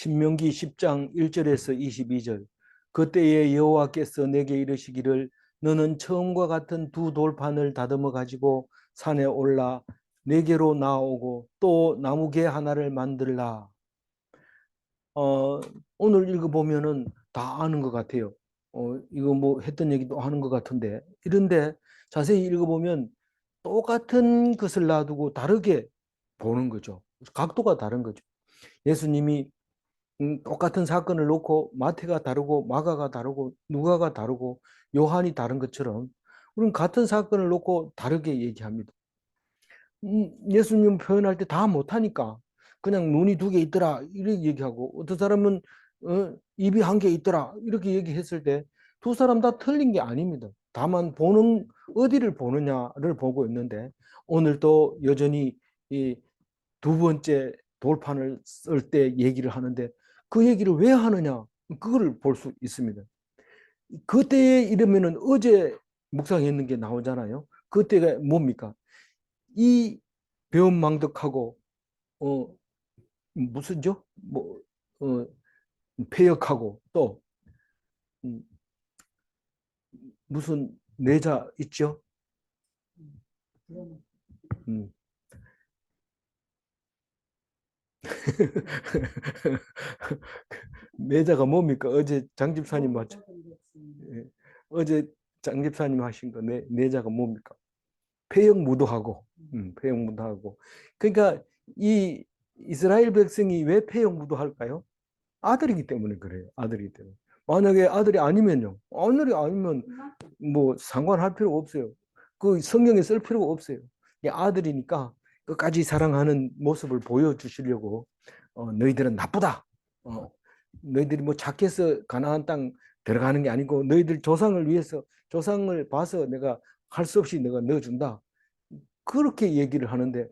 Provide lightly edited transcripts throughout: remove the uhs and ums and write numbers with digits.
신명기 10장 1절에서 22절. 그때에 여호와께서 내게 이르시기를 너는 처음과 같은 두 돌판을 다듬어 가지고 산에 올라 내게로 나오고 또 나무개 하나를 만들라. 오늘 읽어보면은 다 아는 것 같아요. 이거 뭐 했던 얘기도 하는 것 같은데 이런데 자세히 읽어보면 똑같은 것을 놔두고 다르게 보는 거죠. 각도가 다른 거죠. 예수님이 똑같은 사건을 놓고 마태가 다르고 마가가 다르고 누가가 다르고 요한이 다른 것처럼 우리는 같은 사건을 놓고 다르게 얘기합니다. 예수님 표현할 때 다 못하니까 그냥 눈이 두 개 있더라 이렇게 얘기하고 어떤 사람은 입이 한 개 있더라 이렇게 얘기했을 때 두 사람 다 틀린 게 아닙니다. 다만 보는 어디를 보느냐를 보고 있는데 오늘 또 여전히 이 두 번째 돌판을 쓸 때 얘기를 하는데 그 얘기를 왜 하느냐 그걸 볼 수 있습니다. 그때에 이르면은 어제 묵상했는 게 나오잖아요. 그때가 뭡니까? 이 배은망덕하고 무슨죠? 뭐 어, 폐역하고 또 음, 무슨 내자 있죠? 음. 내자가 뭡니까? 어제 장집사님 맞죠? 예. 어제 장집사님 하신 거 내자가 뭡니까? 폐역무도하고 폐역무도하고 그러니까 이 이스라엘 백성이 왜 폐역무도할까요? 아들이기 때문에 그래요. 아들이기 때문에. 만약에 아들이 아니면요. 아들이 아니면 뭐 상관할 필요 없어요. 그 성경에 쓸 필요가 없어요. 아들이니까 끝까지 사랑하는 모습을 보여주시려고 너희들은 나쁘다. 너희들이 뭐 착해서 가나안 땅 들어가는 게 아니고 너희들 조상을 위해서 조상을 봐서 내가 할 수 없이 내가 넣어준다. 그렇게 얘기를 하는데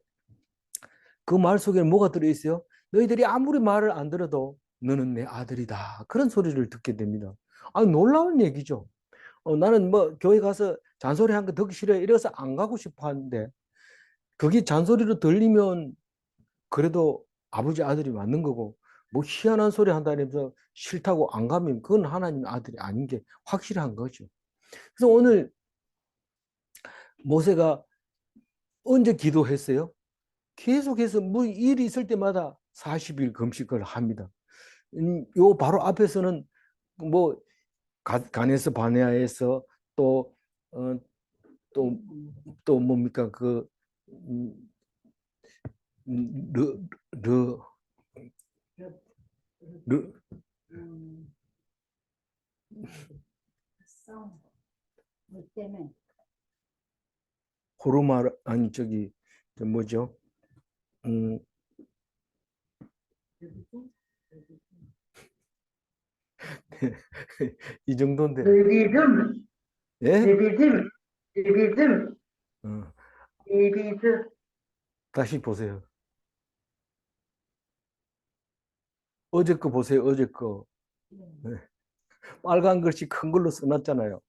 그 말 속에 뭐가 들어있어요? 너희들이 아무리 말을 안 들어도 너는 내 아들이다. 그런 소리를 듣게 됩니다. 아, 놀라운 얘기죠. 나는 뭐 교회 가서 잔소리 한 거 듣기 싫어요. 이래서 안 가고 싶어 하는데 그게 잔소리로 들리면 그래도 아버지 아들이 맞는 거고 뭐 희한한 소리 한다면서 싫다고 안 가면 그건 하나님 아들이 아닌 게 확실한 거죠. 그래서 오늘 모세가 언제 기도했어요? 계속해서 뭐 일이 있을 때마다 40일 금식을 합니다. 요 바로 앞에서는 뭐 가네스 바네아에서 또 어, 또, 또 뭡니까 그 르, 르, 르, 호르마 아니 저기 뭐죠? 음, 이 정도인데 리비즘, 예? 리비즘, 리비즘, 어, 리비즈. 다시 보세요. 어제 거 보세요. 어제 거 네. 빨간 글씨 큰 걸로 써놨잖아요.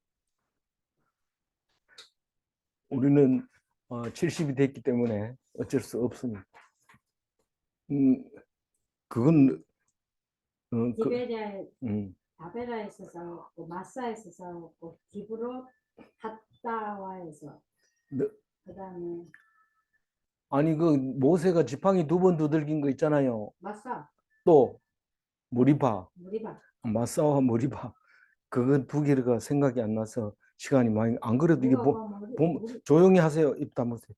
우리는 70이 됐기 때문에 어쩔 수 없습니다. 음, 그건 디베리아에 음. 다베라에 있어서 마사에 있어서 기브로 핫다와에서 네. 그다음에 아니 그 모세가 지팡이 두 번 두들긴 거 있잖아요. 마사 또 무리바, 무리바 마사와 무리바 그거 두 개가 생각이 안 나서 시간이 많이 안 그래도 이게 조용히 하세요. 입 다무세요.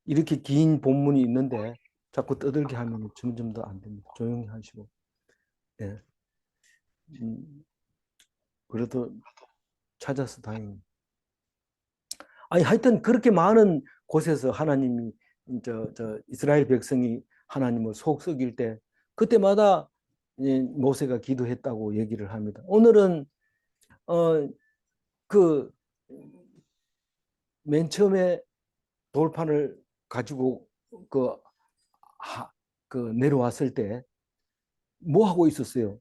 이렇게 긴 본문이 있는데 자꾸 떠들게 하면 점점 더 안 됩니다. 조용히 하시고. 예. 그래도 찾아서 다행입니다. 아니 하여튼 그렇게 많은 곳에서 하나님이 저 이스라엘 백성이 하나님을 속 썩일 때 그때마다 모세가 기도했다고 얘기를 합니다. 오늘은 그 맨 처음에 돌판을 가지고 그, 그 내려왔을 때 뭐 하고 있었어요?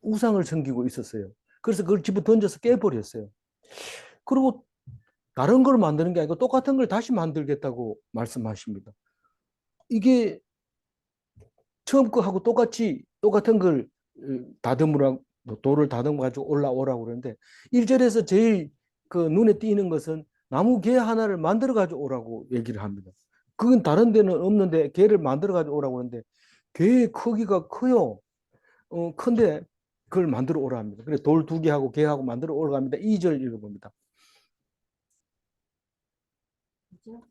우상을 섬기고 있었어요. 그래서 그걸 집어 던져서 깨버렸어요. 그리고 다른 걸 만드는 게 아니고 똑같은 걸 다시 만들겠다고 말씀하십니다. 이게 처음 거하고 똑같은 걸 다듬으라고 돌을 다듬어 가지고 올라오라고 그러는데 1절에서 제일 그 눈에 띄는 것은 나무 개 하나를 만들어 가지고 오라고 얘기를 합니다. 그건 다른 데는 없는데 개를 만들어 가지고 오라고 하는데 개의 크기가 커요. 큰데 그걸 만들어 오라 합니다. 그래서 돌 2개하고 개하고 만들어 오라고 합니다. 2절 읽어봅니다. 그죠?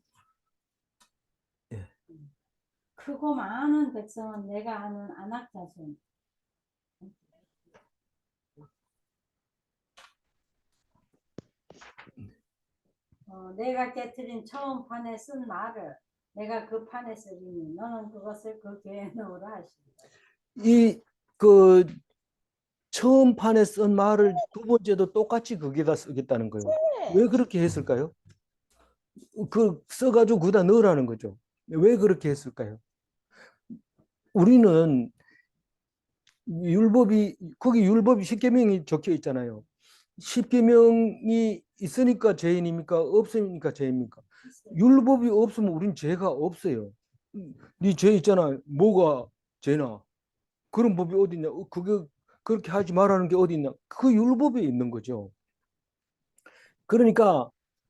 예. 크고 많은 백성은 내가 아는 아낙 자손. 내가 깨트린 처음 판에 쓴 말을 내가 그 판에 쓰리니 너는 그것을 그 궤에 넣으라 하시니라. 이 그 처음 판에 쓴 말을 두 번째도 똑같이 거기다 쓰겠다는 거예요. 왜 그렇게 했을까요? 그 써가지고 거기다 넣으라는 거죠. 왜 그렇게 했을까요? 우리는 거기 율법이 십계명이 적혀 있잖아요. 십계명이 있으니까 죄인입니까? 없으니까 죄입니까? 율법이 없으면 우린 죄가 없어요. 네 죄 있잖아. 뭐가 죄나? 그런 법이 어디 있냐? 그게 그렇게 하지 말라는 게 어디 있냐? 그 율법에 있는 거죠. 그러니까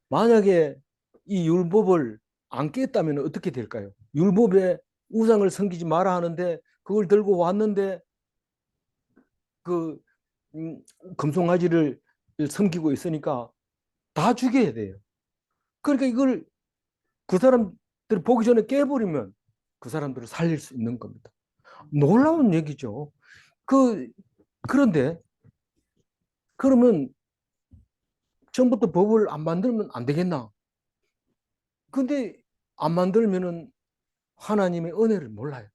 만약에 이 율법을 안 깼다면 어떻게 될까요? 율법에 우상을 섬기지 마라 하는데 그걸 들고 왔는데 그 금송아지를 섬기고 있으니까 다 죽여야 돼요. 그러니까 이걸 그 사람들 보기 전에 깨버리면 그 사람들을 살릴 수 있는 겁니다. 놀라운 얘기죠. 그런데 그러면 처음부터 법을 안 만들면 안 되겠나? 근데 안 만들면은 하나님의 은혜를 몰라요.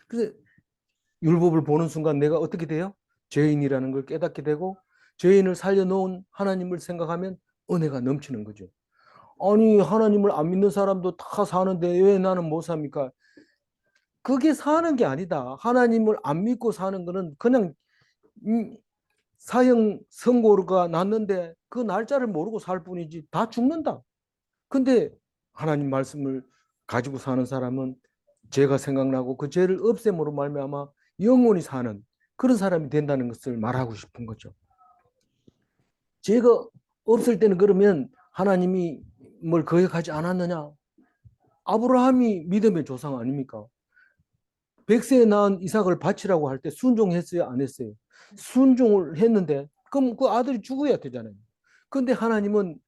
그래서 율법을 보는 순간 내가 어떻게 돼요? 죄인이라는 걸 깨닫게 되고 죄인을 살려놓은 하나님을 생각하면 은혜가 넘치는 거죠. 아니 하나님을 안 믿는 사람도 다 사는데 왜 나는 못 삽니까? 그게 사는 게 아니다. 하나님을 안 믿고 사는 거는 그냥 사형 선고가 났는데 그 날짜를 모르고 살 뿐이지 다 죽는다. 근데 하나님 말씀을 가지고 사는 사람은 죄가 생각나고 그 죄를 없앰으로 말미암아 영원히 사는 그런 사람이 된다는 것을 말하고 싶은 거죠. 죄가 없을 때는 그러면 하나님이 뭘 거역하지 않았느냐? 아브라함이 믿음의 조상 아닙니까? 100세에 낳은 이삭을 바치라고 할 때 순종했어요? 안 했어요? 순종을 했는데 그럼 그 아들이 죽어야 되잖아요. 근데 하나님은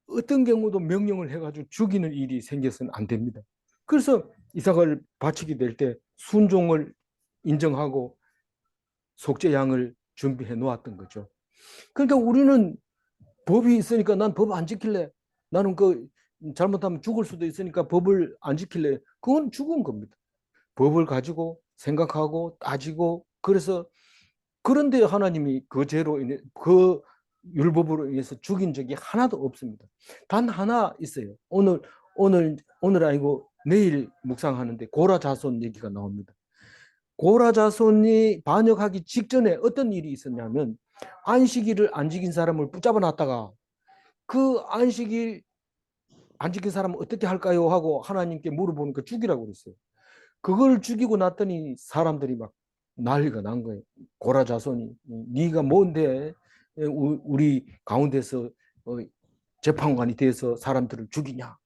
어떤 경우도 명령을 해가지고 죽이는 일이 생겨서는 안 됩니다. 그래서 이삭을 바치게 될 때 순종을 인정하고 속죄 양을 준비해 놓았던 거죠. 그러니까 우리는 법이 있으니까 난 법 안 지킬래. 나는 그 잘못하면 죽을 수도 있으니까 법을 안 지킬래. 그건 죽은 겁니다. 법을 가지고 생각하고 따지고 그래서 그런데 하나님이 그 죄로 인해 그 율법으로 인해서 죽인 적이 하나도 없습니다. 단 하나 있어요. 오늘 아니고 내일 묵상하는데 고라 자손 얘기가 나옵니다. 고라 자손이 반역하기 직전에 어떤 일이 있었냐면 안식일을 안 지킨 사람을 붙잡아 놨다가 그 안식일 안 지킨 사람은 어떻게 할까요? 하고 하나님께 물어보니까 죽이라고 그랬어요. 그걸 죽이고 났더니 사람들이 막 난리가 난 거예요. 고라 자손이 네가 뭔데 우리 가운데서 재판관이 돼서 사람들을 죽이냐.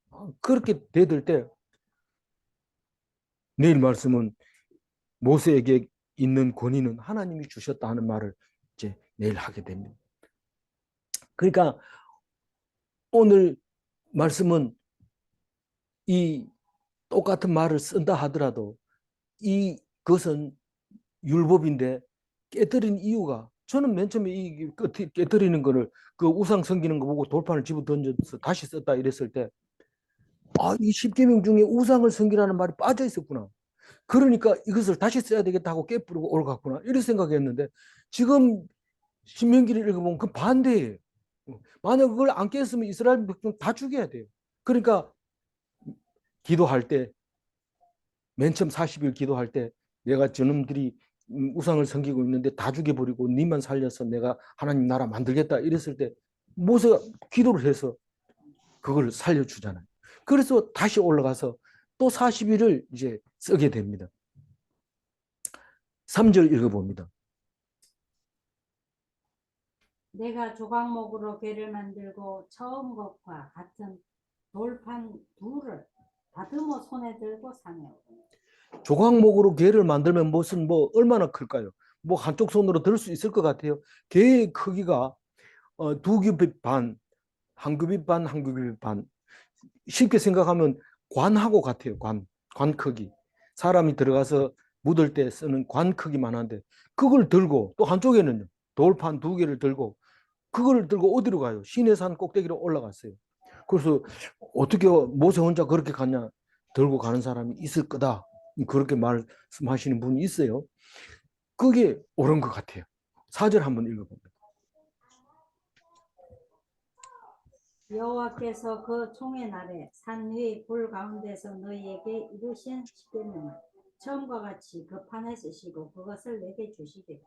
그렇게 되들 때 내일 말씀은 모세에게 있는 권위는 하나님이 주셨다 하는 말을 이제 내일 하게 됩니다. 그러니까 오늘 말씀은 이 똑같은 말을 쓴다 하더라도 이것은 율법인데 깨뜨린 이유가 저는 맨 처음에 이 깨뜨리는 거를 그 우상 섬기는 거 보고 돌판을 집어 던져서 다시 썼다 이랬을 때 이 십계명 중에 우상을 섬기라는 말이 빠져 있었구나. 그러니까 이것을 다시 써야 되겠다 하고 깨부르고 옳았구나 이렇게 생각했는데 지금 신명기를 읽어보면 그 반대예요. 만약 그걸 안 깼으면 이스라엘 백성 다 죽여야 돼요. 그러니까 기도할 때 맨 처음 40일 기도할 때 내가 저놈들이 우상을 섬기고 있는데 다 죽여버리고 니만 살려서 내가 하나님 나라 만들겠다 이랬을 때 모세가 기도를 해서 그걸 살려주잖아요. 그래서 다시 올라가서 또 40일을 이제 쓰게 됩니다. 3절 읽어봅니다. 내가 조각목으로 궤를 만들고 처음 것과 같은 돌판 둘을 다듬어 손에 들고 산에 오르니. 조각목으로 개를 만들면 무슨 뭐 얼마나 클까요? 뭐 한쪽 손으로 들 수 있을 것 같아요. 개의 크기가 두 규빗 반, 한 규빗 반, 한 규빗 반. 쉽게 생각하면 관하고 같아요. 관 크기. 사람이 들어가서 묻을 때 쓰는 관 크기만 한데 그걸 들고 또 한쪽에는 돌판 두 개를 들고 그걸 들고 어디로 가요? 시내산 꼭대기로 올라갔어요. 그래서 어떻게 모세 혼자 그렇게 갔냐? 들고 가는 사람이 있을 거다. 그렇게 말씀하시는 분이 있어요. 그게 옳은 것 같아요. 4절 한번 읽어봅니다. 여호와께서 그 총의 날에 산 위 불 가운데서 너희에게 이루신 십계명을 처음과 같이 그 판에 쓰시고 그것을 내게 주시되.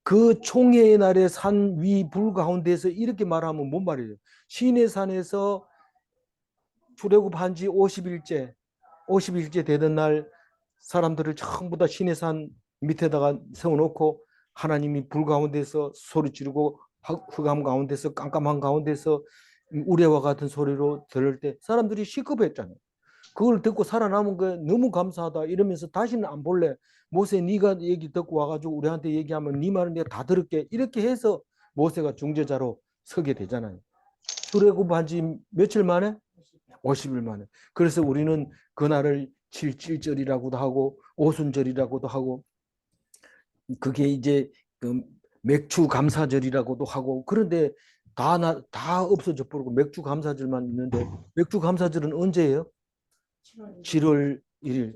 그 총회의 날에 산 위 불 가운데서 이렇게 말하면 뭔 말이에요? 시내산에서 출애굽한 지 50일째 되던 날 사람들을 전부 다 시내산 밑에다가 세워놓고 하나님이 불 가운데서 소리 지르고 흑암 가운데서 깜깜한 가운데서 우레와 같은 소리로 들을 때 사람들이 시급했잖아요. 그걸 듣고 살아남은 거 너무 감사하다 이러면서 다시는 안 볼래. 모세 네가 얘기 듣고 와가지고 우리한테 얘기하면 네 말은 내가 다 들을게. 이렇게 해서 모세가 중재자로 서게 되잖아요. 출애굽한 지 며칠 만에? 50일 만에. 그래서 우리는 그날을 칠칠절이라고도 하고 오순절이라고도 하고 그게 이제 그 맥주 감사절이라고도 하고 그런데 다 없어져 버리고 맥주 감사절만 있는데 맥주 감사절은 언제예요? 7월 1일.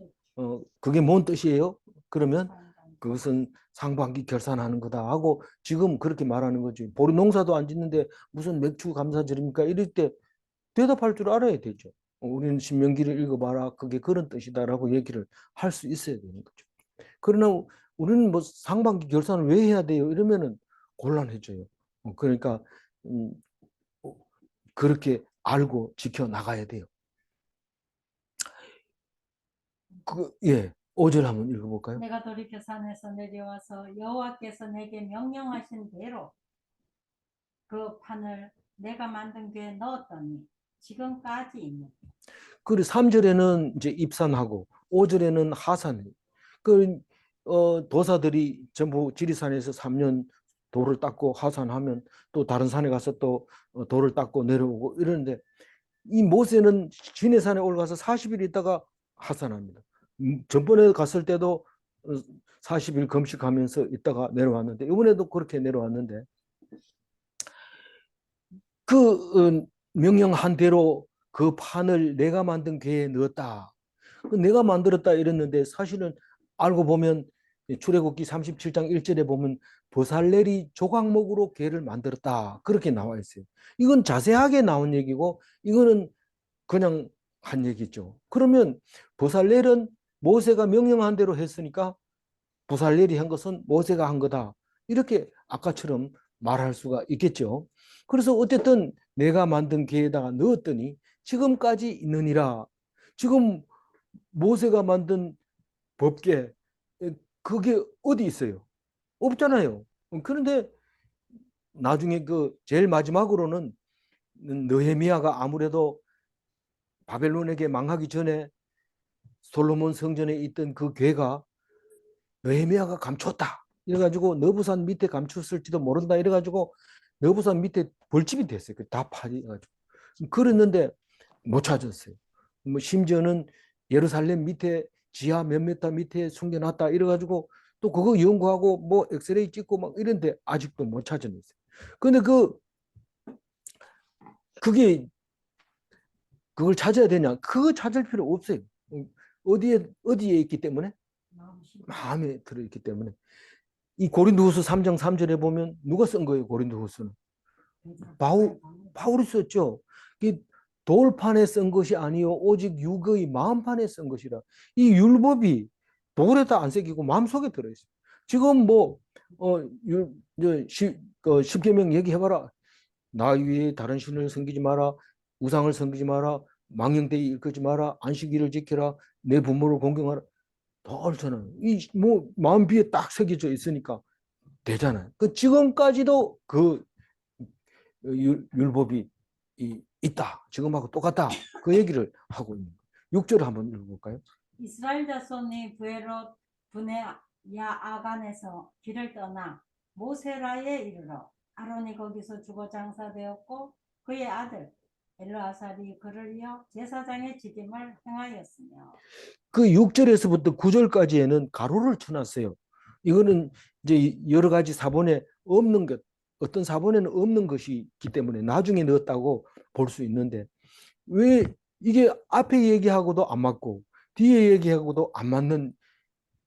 그게 뭔 뜻이에요? 그러면 그것은 상반기 결산하는 거다 하고 지금 그렇게 말하는 거지. 보리 농사도 안 짓는데 무슨 맥주 감사절입니까? 이럴 때 대답할 줄 알아야 되죠. 우리는 신명기를 읽어봐라. 그게 그런 뜻이다라고 얘기를 할 수 있어야 되는 거죠. 그러나 우리는 뭐 상반기 결산을 왜 해야 돼요? 이러면은 곤란해져요. 그러니까 그렇게 알고 지켜 나가야 돼요. 예, 5절 한번 읽어볼까요? 내가 돌이켜 산에서 내려와서 여호와께서 내게 명령하신 대로 그 판을 내가 만든 궤에 넣었더니 지금까지 있는. 그리고 3절에는 이제 입산하고 5절에는 하산해요. 그 도사들이 전부 지리산에서 3년 돌을 닦고 하산하면 또 다른 산에 가서 또 돌을 닦고 내려오고 이러는데 이 모세는 시내산에 올라가서 40일 있다가 하산합니다. 전번에 갔을 때도 40일 금식하면서 있다가 내려왔는데 이번에도 그렇게 내려왔는데 그 명령한 대로 그 판을 내가 만든 궤에 넣었다. 내가 만들었다 이랬는데 사실은 알고 보면 출애굽기 37장 1절에 보면 보살렐이 조각목으로 궤를 만들었다. 그렇게 나와 있어요. 이건 자세하게 나온 얘기고 이거는 그냥 한 얘기죠. 그러면 보살렐은 모세가 명령한 대로 했으니까 보살렐이 한 것은 모세가 한 거다. 이렇게 아까처럼 말할 수가 있겠죠. 그래서 어쨌든 내가 만든 궤에다가 넣었더니 지금까지 있느니라. 지금 모세가 만든 법궤 그게 어디 있어요? 없잖아요. 그런데 나중에 그 제일 마지막으로는 느헤미야가 아무래도 바벨론에게 망하기 전에 솔로몬 성전에 있던 그 궤가 느헤미야가 감췄다. 이래가지고 너부산 밑에 감췄을지도 모른다. 이래가지고 너부산 밑에 벌집이 됐어요. 다 파가지고 그랬는데 못 찾았어요. 뭐 심지어는 예루살렘 밑에 지하 몇 미터 밑에 숨겨놨다. 이래가지고 또 그거 연구하고 뭐 엑스레이 찍고 막 이런데 아직도 못 찾아냈어요. 근데 그게 그걸 찾아야 되냐? 그거 찾을 필요 없어요. 어디에 있기 때문에? 마음에 들어있기 때문에. 이 고린도후서 3장 3절에 보면 누가 쓴 거예요? 고린도후서는 바울이 썼죠. 돌판에 쓴 것이 아니요 오직 육의 마음판에 쓴 것이라. 이 율법이 돌에다 안 새기고 마음속에 들어있어요. 지금 뭐 십계명 얘기해봐라. 나 위에 다른 신을 섬기지 마라. 우상을 섬기지 마라. 망령되이 일컫지 마라. 안식일을 지켜라. 내 부모를 공경하라. 다 옳잖아요. 이 뭐 마음 비에 딱 새겨져 있으니까 되잖아요. 그 지금까지도 그 율법이 있다. 지금하고 똑같다. 그 얘기를 하고 있는 거예요. 6절을 한번 읽어볼까요? 이스라엘 자손이 부에롯 분의 야아간에서 길을 떠나 모세라에 이르러 아론이 거기서 죽어 장사되었고 그의 아들 엘르아살이 그를 이어 제사장의 직임을 행하였으며. 그 6절에서부터 9절까지에는 가로를 쳐놨어요. 이거는 이제 여러 가지 사본에 없는 것, 어떤 사본에는 없는 것이기 때문에 나중에 넣었다고 볼 수 있는데 왜 이게 앞에 얘기하고도 안 맞고 뒤에 얘기하고도 안 맞는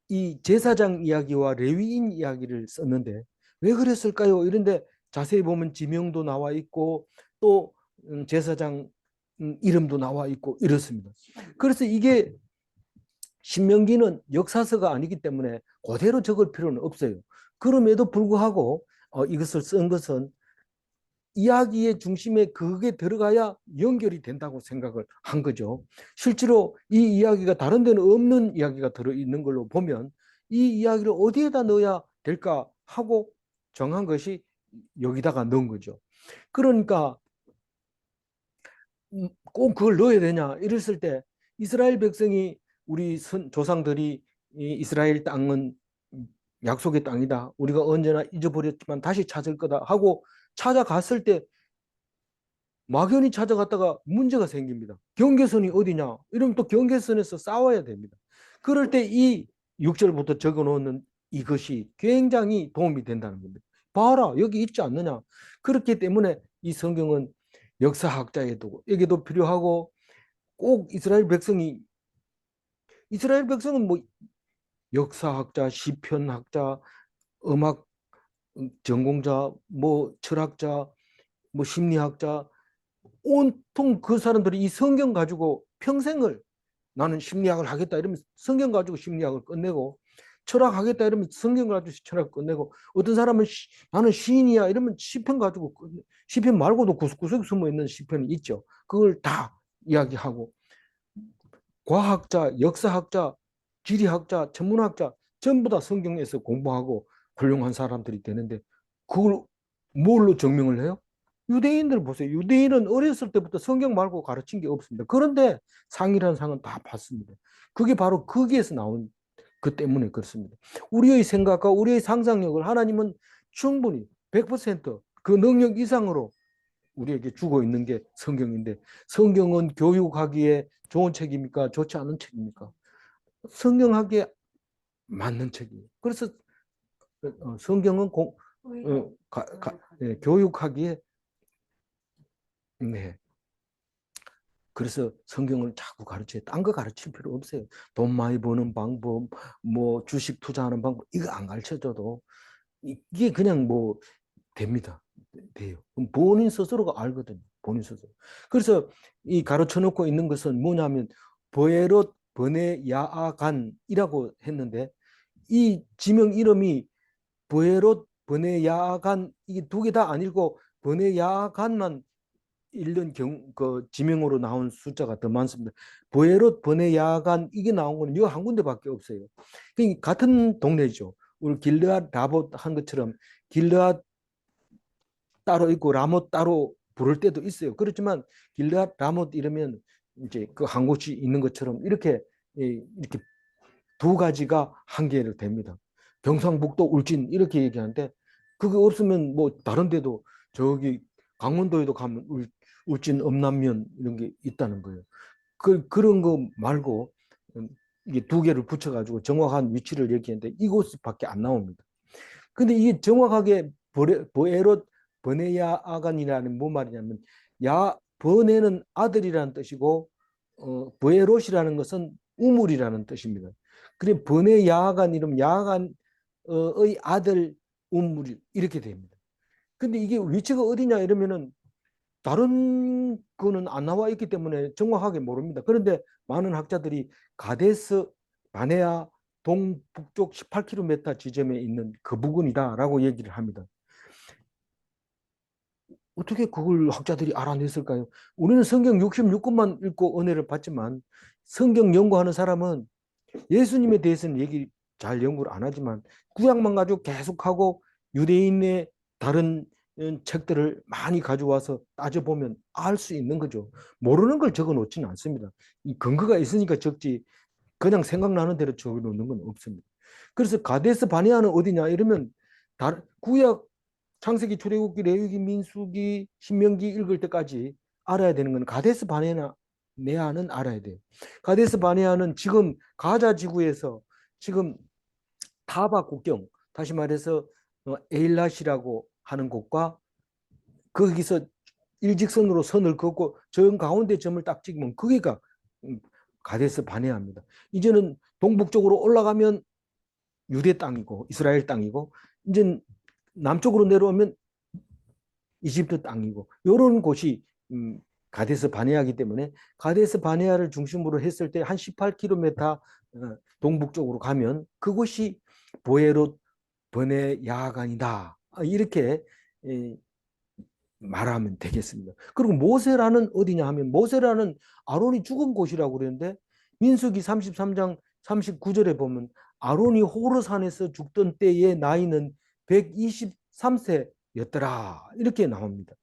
이 제사장 이야기와 레위인 이야기를 썼는데 왜 그랬을까요? 이런데 자세히 보면 지명도 나와 있고 또 제사장 이름도 나와 있고 이렇습니다. 그래서 이게 신명기는 역사서가 아니기 때문에 그대로 적을 필요는 없어요. 그럼에도 불구하고 이것을 쓴 것은 이야기의 중심에 그게 들어가야 연결이 된다고 생각을 한 거죠. 실제로 이 이야기가 다른 데는 없는 이야기가 들어있는 걸로 보면 이 이야기를 어디에다 넣어야 될까 하고 정한 것이 여기다가 넣은 거죠. 그러니까 꼭 그걸 넣어야 되냐 이랬을 때 이스라엘 백성이 우리 조상들이 이 이스라엘 땅은 약속의 땅이다. 우리가 언제나 잊어버렸지만 다시 찾을 거다 하고 찾아갔을 때 막연히 찾아갔다가 문제가 생깁니다. 경계선이 어디냐? 이러면 또 경계선에서 싸워야 됩니다. 그럴 때 이 6절부터 적어 놓는 이것이 굉장히 도움이 된다는 겁니다. 봐라, 여기 있지 않느냐? 그렇기 때문에 이 성경은 역사학자에게도 필요하고 꼭 이스라엘 백성은 뭐 역사학자, 시편학자, 음악 전공자, 뭐 철학자, 뭐 심리학자 온통 그 사람들이 이 성경 가지고 평생을 나는 심리학을 하겠다 이러면 성경 가지고 심리학을 끝내고 철학하겠다 이러면 성경 가지고 철학을 끝내고 어떤 사람은 나는 시인이야 이러면 시편 가지고 시편 말고도 구석구석에 숨어 있는 시편이 있죠. 그걸 다 이야기하고 과학자, 역사학자, 지리학자, 천문학자 전부 다 성경에서 공부하고 훌륭한 사람들이 되는데 그걸 뭘로 증명을 해요? 유대인들 보세요. 유대인은 어렸을 때부터 성경 말고 가르친 게 없습니다. 그런데 상이라는 상은 다 받습니다. 그게 바로 거기에서 나온 그 때문에 그렇습니다. 우리의 생각과 우리의 상상력을 하나님은 충분히 100%그 능력 이상으로 우리에게 주고 있는 게 성경인데 성경은 교육하기에 좋은 책입니까? 좋지 않은 책입니까? 성경하기에 맞는 책이에요. 그래서 성경은 교육하기에 네. 그래서 성경을 자꾸 가르쳐요. 딴 거 가르칠 필요 없어요. 돈 많이 버는 방법, 뭐 주식 투자하는 방법 이거 안 가르쳐줘도 이게 그냥 뭐 됩니다. 돼요. 본인 스스로가 알거든요. 본인 스스로. 그래서 이 가르쳐 놓고 있는 것은 뭐냐면 보에롯 버네 야아간이라고 했는데 이 지명 이름이 보에롯 버네 야아간 이게 두 개 다 안 읽고 버네 야아간만 읽는 그 지명으로 나온 숫자가 더 많습니다. 보에롯 버네 야아간 이게 나온 거는 이거 한 군데밖에 없어요. 그러니까 같은 동네죠. 우리 길르앗 라봇 한 것처럼 길르앗 따로 있고 라못 따로 부를 때도 있어요. 그렇지만 길르앗 라못 이러면 이제 그 한 곳이 있는 것처럼 이렇게 두 가지가 한 개를 됩니다. 경상북도 울진 이렇게 얘기하는데 그게 없으면 뭐 다른 데도 저기 강원도에도 가면 울진 엄남면 이런 게 있다는 거예요. 그런 거 말고 이게 두 개를 붙여가지고 정확한 위치를 얘기했는데 이곳밖에 안 나옵니다. 근데 이게 정확하게 보에롯 버네야 아간이라는 뭔 말이냐면 버네는 아들이라는 뜻이고 보에롯이라는 것은 우물이라는 뜻입니다. 그래 버네 야간 이름 야간의 아들 우물 이렇게 됩니다. 근데 이게 위치가 어디냐 이러면은 다른 거는 안 나와 있기 때문에 정확하게 모릅니다. 그런데 많은 학자들이 가데스 바네아 동북쪽 18km 지점에 있는 그 부근이다라고 얘기를 합니다. 어떻게 그걸 학자들이 알아냈을까요? 우리는 성경 66권만 읽고 은혜를 받지만 성경 연구하는 사람은 예수님에 대해서는 얘기 잘 연구를 안 하지만 구약만 가지고 계속하고 유대인의 다른 책들을 많이 가져와서 따져보면 알 수 있는 거죠. 모르는 걸 적어 놓지는 않습니다. 이 근거가 있으니까 적지 그냥 생각나는 대로 적어 놓는 건 없습니다. 그래서 가데스 바네아는 어디냐 이러면 구약 창세기, 출애굽기, 레위기, 민수기, 신명기 읽을 때까지 알아야 되는 건 가데스 바네아는 알아야 돼요. 가데스 바네아는 지금 가자 지구에서 지금 타바 국경, 다시 말해서 에일랏이라고 하는 곳과 거기서 일직선으로 선을 긋고 정 가운데 점을 딱 찍으면 거기가 가데스 바네아입니다. 이제는 동북쪽으로 올라가면 유대 땅이고 이스라엘 땅이고 이제 남쪽으로 내려오면 이집트 땅이고 이런 곳이 가데스 바네아이기 때문에 가데스 바네아를 중심으로 했을 때 한 18km 동북쪽으로 가면 그곳이 보에롯 버네야간이다. 이렇게 말하면 되겠습니다. 그리고 모세라는 어디냐 하면 모세라는 아론이 죽은 곳이라고 그러는데 민수기 33장 39절에 보면 아론이 호르산에서 죽던 때의 나이는 123세였더라. 이렇게 나옵니다.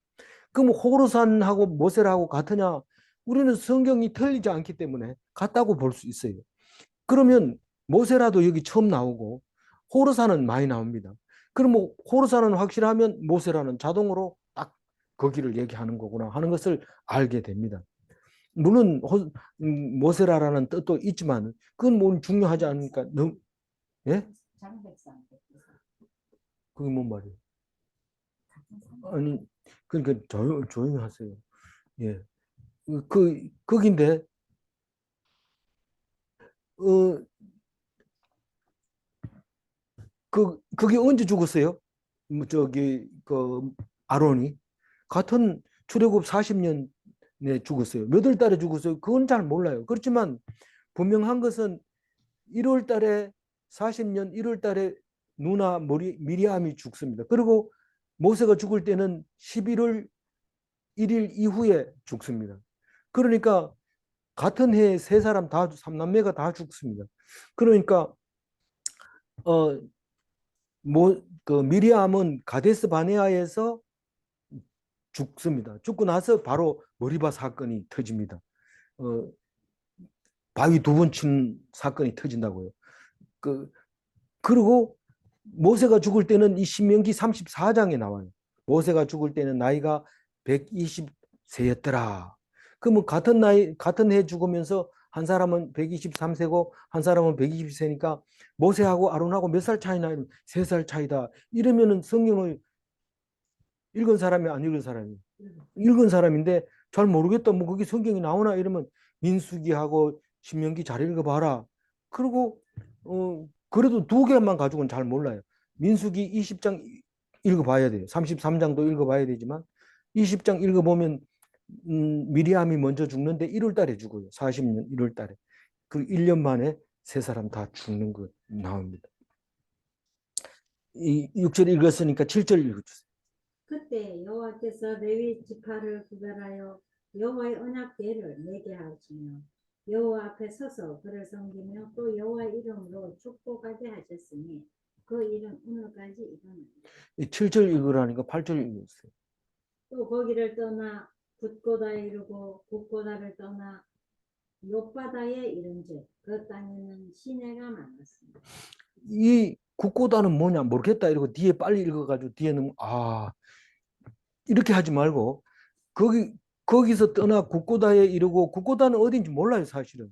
그럼 호르산하고 모세라고 같으냐? 우리는 성경이 틀리지 않기 때문에 같다고 볼 수 있어요. 그러면 모세라도 여기 처음 나오고 호르산은 많이 나옵니다. 그럼 뭐 호르산은 확실하면 모세라는 자동으로 딱 거기를 얘기하는 거구나 하는 것을 알게 됩니다. 물론 모세라라는 뜻도 있지만 그건 뭐 중요하지 않으니까 너무 예? 장백산. 그게 뭔 말이에요? 아니 그러니까 조용히 하세요. 예. 거긴데 그게 언제 죽었어요? 뭐 저기 그 아론이 같은 출애굽 40년에 죽었어요. 몇 월 달에 죽었어요? 그건 잘 몰라요. 그렇지만 분명한 것은 1월 달에 40년 1월 달에 누나 미리암이 죽습니다. 그리고 모세가 죽을 때는 11월 1일 이후에 죽습니다. 그러니까 같은 해에 세 사람 다 삼남매가 다 죽습니다. 그러니까 그 미리암은 가데스 바네아에서 죽습니다. 죽고 나서 바로 머리바 사건이 터집니다. 바위 두 번 친 사건이 터진다고요. 그리고 모세가 죽을 때는 이 신명기 34장에 나와요. 모세가 죽을 때는 나이가 120세였더라. 그러면 같은 해 죽으면서 한 사람은 123세고 한 사람은 120세니까 모세하고 아론하고 몇 살 차이나? 3살 차이다. 이러면은 성경을 읽은 사람이 안 읽은 사람이 읽은 사람인데 잘 모르겠다. 뭐 거기 성경이 나오나 이러면 민수기하고 신명기 잘 읽어봐라. 그리고 그래도 두 개만 가지고는 잘 몰라요. 민수기 20장 읽어봐야 돼요. 33장도 읽어봐야 되지만 20장 읽어보면 미리암이 먼저 죽는데 1월 달에 죽어요. 40년 1월 달에. 그 1년 만에 세 사람 다 죽는 거 나옵니다. 이 6절 읽었으니까 7절 읽어주세요. 그때 여호와께서 레위 지파를 구별하여 여호와의 언약궤를 내게 하시며 여호와 앞에 서서 그를 섬기며 또 여호와 이름으로 축복하게 하셨으니 그 일은 오늘까지 이루어납니다. 7절 읽으라니까 8절 읽으세요. 또 거기를 떠나 굿고다에 이르고 굿고다를 떠나 욥바다에 이른즉 그 땅에는 시내가 많았습니다. 이 국고다는 뭐냐 모르겠다 이러고 뒤에 빨리 읽어가지고 뒤에는 이렇게 하지 말고 거기서 떠나 국고다에 이르고 국고다는 어딘지 몰라요 사실은.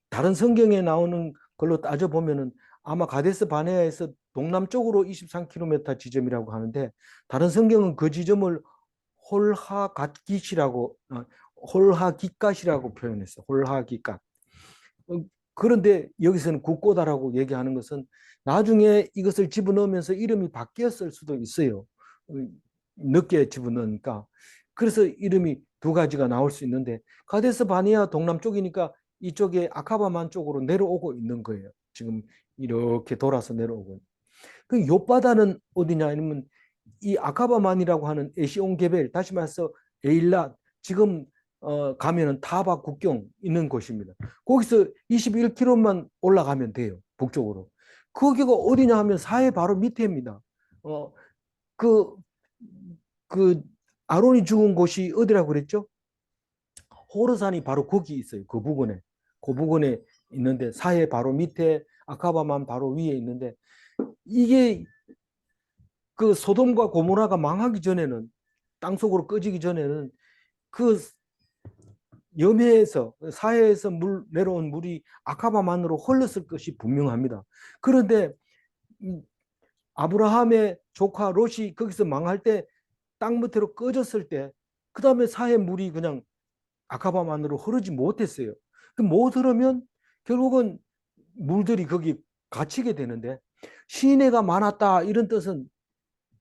다른 성경에 나오는 걸로 따져보면은 아마 가데스 바네아에서 동남쪽으로 23km 지점이라고 하는데 다른 성경은 그 지점을 홀하깃갓이라고 표현했어요. 홀하깃갓. 그런데 여기서는 국고다라고 얘기하는 것은 나중에 이것을 집어넣으면서 이름이 바뀌었을 수도 있어요. 늦게 집어넣으니까. 그래서 이름이 두 가지가 나올 수 있는데 가데스 바네아 동남쪽이니까 이쪽에 아카바만 쪽으로 내려오고 있는 거예요. 지금 이렇게 돌아서 내려오고. 그 욥바다는 어디냐 아니면 이 아카바만이라고 하는 에시온게벨 다시 말해서 에일랏 지금 가면은 타바 국경 있는 곳입니다. 거기서 21km만 올라가면 돼요. 북쪽으로. 거기가 어디냐 하면 사해 바로 밑에입니다. 어, 그, 그 아론이 죽은 곳이 어디라고 그랬죠? 호르산이 바로 거기 있어요. 그 부근에. 그 부근에 있는데 사해 바로 밑에 아카바만 바로 위에 있는데 이게 그 소돔과 고모라가 망하기 전에는 땅속으로 꺼지기 전에는 그 염해에서 사해에서 내려온 물이 아카바만으로 흘렀을 것이 분명합니다. 그런데 아브라함의 조카 롯이 거기서 망할 때 땅 밑으로 꺼졌을 때 그 다음에 사해 물이 그냥 아카바만으로 흐르지 못했어요. 못 흐르면 결국은 물들이 거기 갇히게 되는데 시내가 많았다 이런 뜻은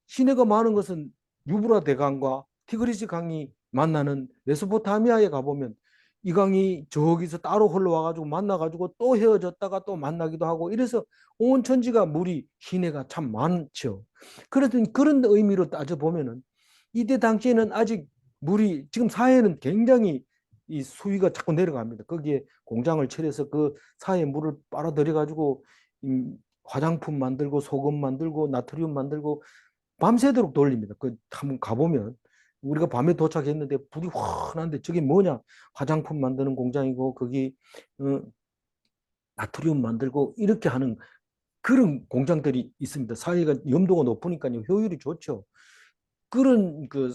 시내가 많은 것은 유브라 대강과 티그리스 강이 만나는 메소포타미아에 가보면 이 강이 저기서 따로 흘러와가지고 만나가지고 또 헤어졌다가 또 만나기도 하고 이래서 온 천지가 물이 시내가 참 많죠. 그랬더니 그런 의미로 따져보면은 이때 당시에는 아직 물이 지금 사해는 굉장히 이 수위가 자꾸 내려갑니다. 거기에 공장을 차려서 그 사해 물을 빨아들여 가지고 화장품 만들고 소금 만들고 나트륨 만들고 밤새도록 돌립니다. 그 한번 가보면 우리가 밤에 도착했는데 불이 환한데 저게 뭐냐? 화장품 만드는 공장이고 거기 나트륨 만들고 이렇게 하는 그런 공장들이 있습니다. 사회가 염도가 높으니까요 효율이 좋죠. 그런 그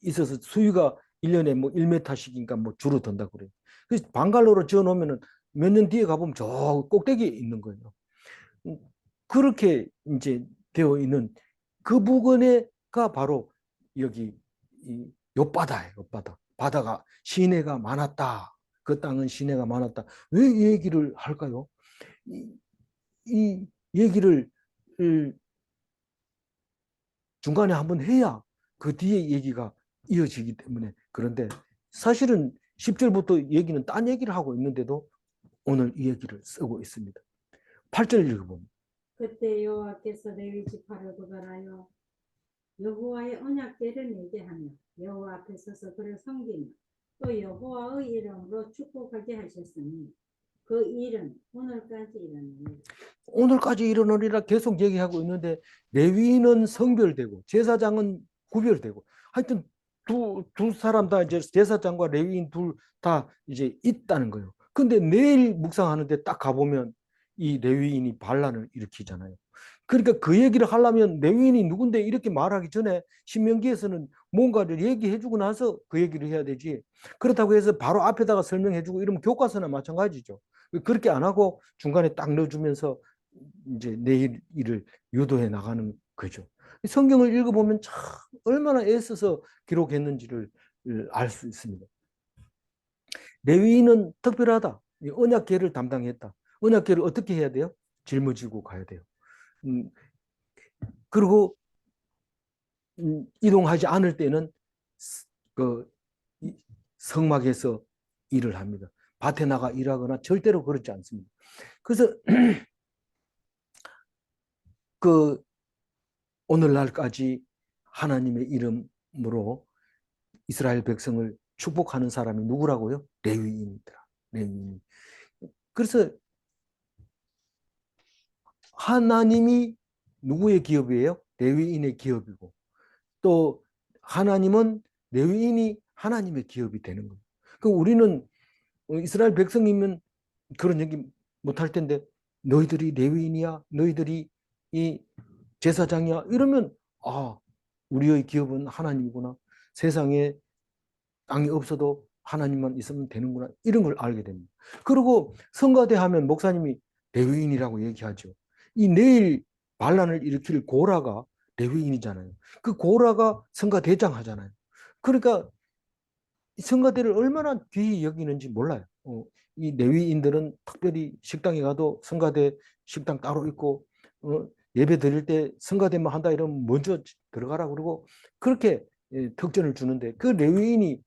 있어서 수위가 1년에 뭐 1m씩이니까 뭐 줄어든다고 그래요. 그래서 방갈로로 지어 놓으면은 몇 년 뒤에 가보면 저 꼭대기에 있는 거예요. 그렇게 이제 되어 있는 그 부근에가 바로 여기 이 옆바다예요. 옆바다. 바다가 시내가 많았다. 그 땅은 시내가 많았다. 왜 이 얘기를 할까요? 이 얘기를 중간에 한번 해야 그 뒤에 얘기가 이어지기 때문에 그런데 사실은 10절부터 얘기는 딴 얘기를 하고 있는데도 오늘 이 얘기를 쓰고 있습니다. 8절 읽어봅니다. 그때 여호와께서 레위 지파를 구별하여 여호와의 언약궤를 내게 하며 여호와 앞에 서서 그를 섬기며 또 여호와의 이름으로 축복하게 하셨으니 그 일은 오늘까지 일어나니 오늘까지 이르노리라 계속 얘기하고 있는데 레위인은 성별되고 제사장은 구별되고 하여튼 두 사람 다 이제 제사장과 레위인 둘 다 이제 있다는 거예요. 근데 내일 묵상하는데 딱 가보면 이 레위인이 반란을 일으키잖아요. 그러니까 그 얘기를 하려면 레위인이 누군데 이렇게 말하기 전에 신명기에서는 뭔가를 얘기해주고 나서 그 얘기를 해야 되지. 그렇다고 해서 바로 앞에다가 설명해주고 이러면 교과서나 마찬가지죠. 그렇게 안 하고 중간에 딱 넣어주면서 이제 내일 일을 유도해 나가는 거죠. 성경을 읽어보면 참 얼마나 애써서 기록했는지를 알 수 있습니다. 레위인은 특별하다. 언약궤를 담당했다. 언약궤를 어떻게 해야 돼요? 짊어지고 가야 돼요. 그리고 이동하지 않을 때는 그 성막에서 일을 합니다. 밭에 나가 일하거나 절대로 그렇지 않습니다. 그래서 그 오늘날까지 하나님의 이름으로 이스라엘 백성을 축복하는 사람이 누구라고요? 레위인이더라. 레위인. 그래서 하나님이 누구의 기업이에요? 레위인의 기업이고 또 하나님은 레위인이 하나님의 기업이 되는 거예요. 그럼 우리는 이스라엘 백성이면 그런 얘기 못할 텐데 너희들이 레위인이야? 너희들이 이 제사장이야? 이러면 아 우리의 기업은 하나님이구나. 세상에 땅이 없어도 하나님만 있으면 되는구나. 이런 걸 알게 됩니다. 그리고 성가대 하면 목사님이 레위인이라고 얘기하죠. 이 내일 반란을 일으킬 고라가 레위인이잖아요. 그 고라가 성가대장 하잖아요. 그러니까 성가대를 얼마나 귀히 여기는지 몰라요. 이 레위인들은 특별히 식당에 가도 성가대 식당 따로 있고 예배 드릴 때 성가대만 한다 이러면 먼저 들어가라 그러고 그렇게 특전을 주는데 그 레위인이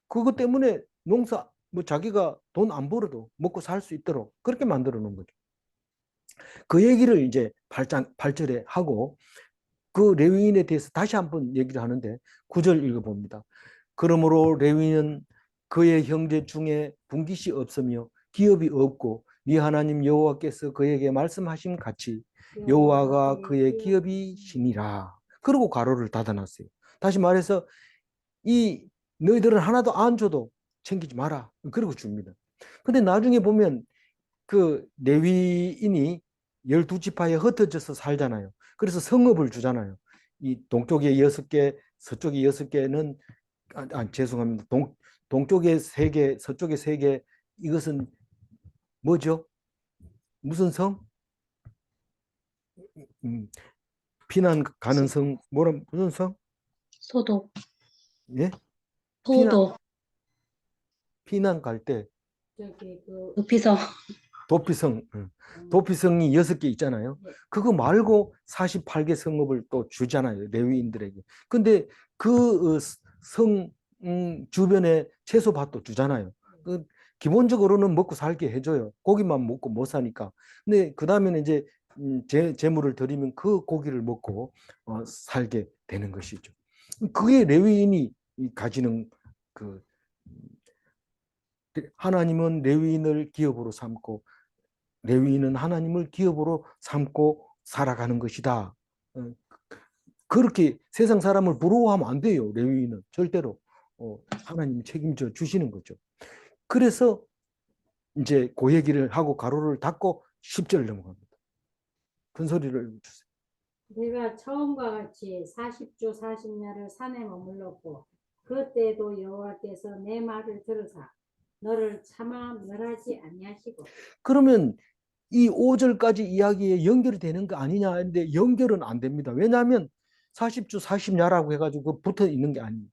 그것 때문에 농사 뭐 자기가 돈 안 벌어도 먹고 살 수 있도록 그렇게 만들어 놓은 거죠. 그 얘기를 이제 8절에 하고 그 레위인에 대해서 다시 한번 얘기를 하는데 9절 읽어봅니다. 그러므로 레위는 그의 형제 중에 분깃이 없으며 기업이 없고 네 하나님 여호와께서 그에게 말씀하신 같이 여호와가 그의 기업이시니라. 그리고 가로를 닫아놨어요. 다시 말해서 이 너희들은 하나도 안 줘도 챙기지 마라. 그러고 줍니다. 근데 나중에 보면 그 레위인이 12지파에 흩어져서 살잖아요. 그래서 성읍을 주잖아요. 이 동쪽에 6개, 서쪽에 6개는 죄송합니다. 동쪽에 3개, 서쪽에 3개. 이것은 뭐죠? 무슨 성? 피난 가는 성, 무슨 성? 소독, 예? 피난, 소독, 피난 갈 때 저기 높이서 도피성, 도피성이 6개 있잖아요. 그거 말고 48개 성읍을 또 주잖아요. 레위인들에게. 근데 그 성 주변에 채소밭도 주잖아요. 그 기본적으로는 먹고 살게 해줘요. 고기만 먹고 못 사니까. 근데 그 다음에는 이제 제물을 드리면 그 고기를 먹고 살게 되는 것이죠. 그게 레위인이 가지는 그 하나님은 레위인을 기업으로 삼고 레위인은 하나님을 기업으로 삼고 살아가는 것이다. 그렇게 세상 사람을 부러워하면 안 돼요. 레위인은 절대로 하나님이 책임져 주시는 거죠. 그래서 이제 그 얘기를 하고 가로를 닫고 10절 넘어갑니다. 큰 소리를 주세요. 내가 처음과 같이 40주 40년을 산에 머물렀고 그때도 여호와께서 내 말을 들으사 너를 차마 멸하지 아니하시고. 그러면 이 5절까지 이야기에 연결이 되는 거 아니냐 했는데 연결은 안 됩니다. 왜냐하면 40주 40야라고 해가지고 붙어 있는 게 아니에요.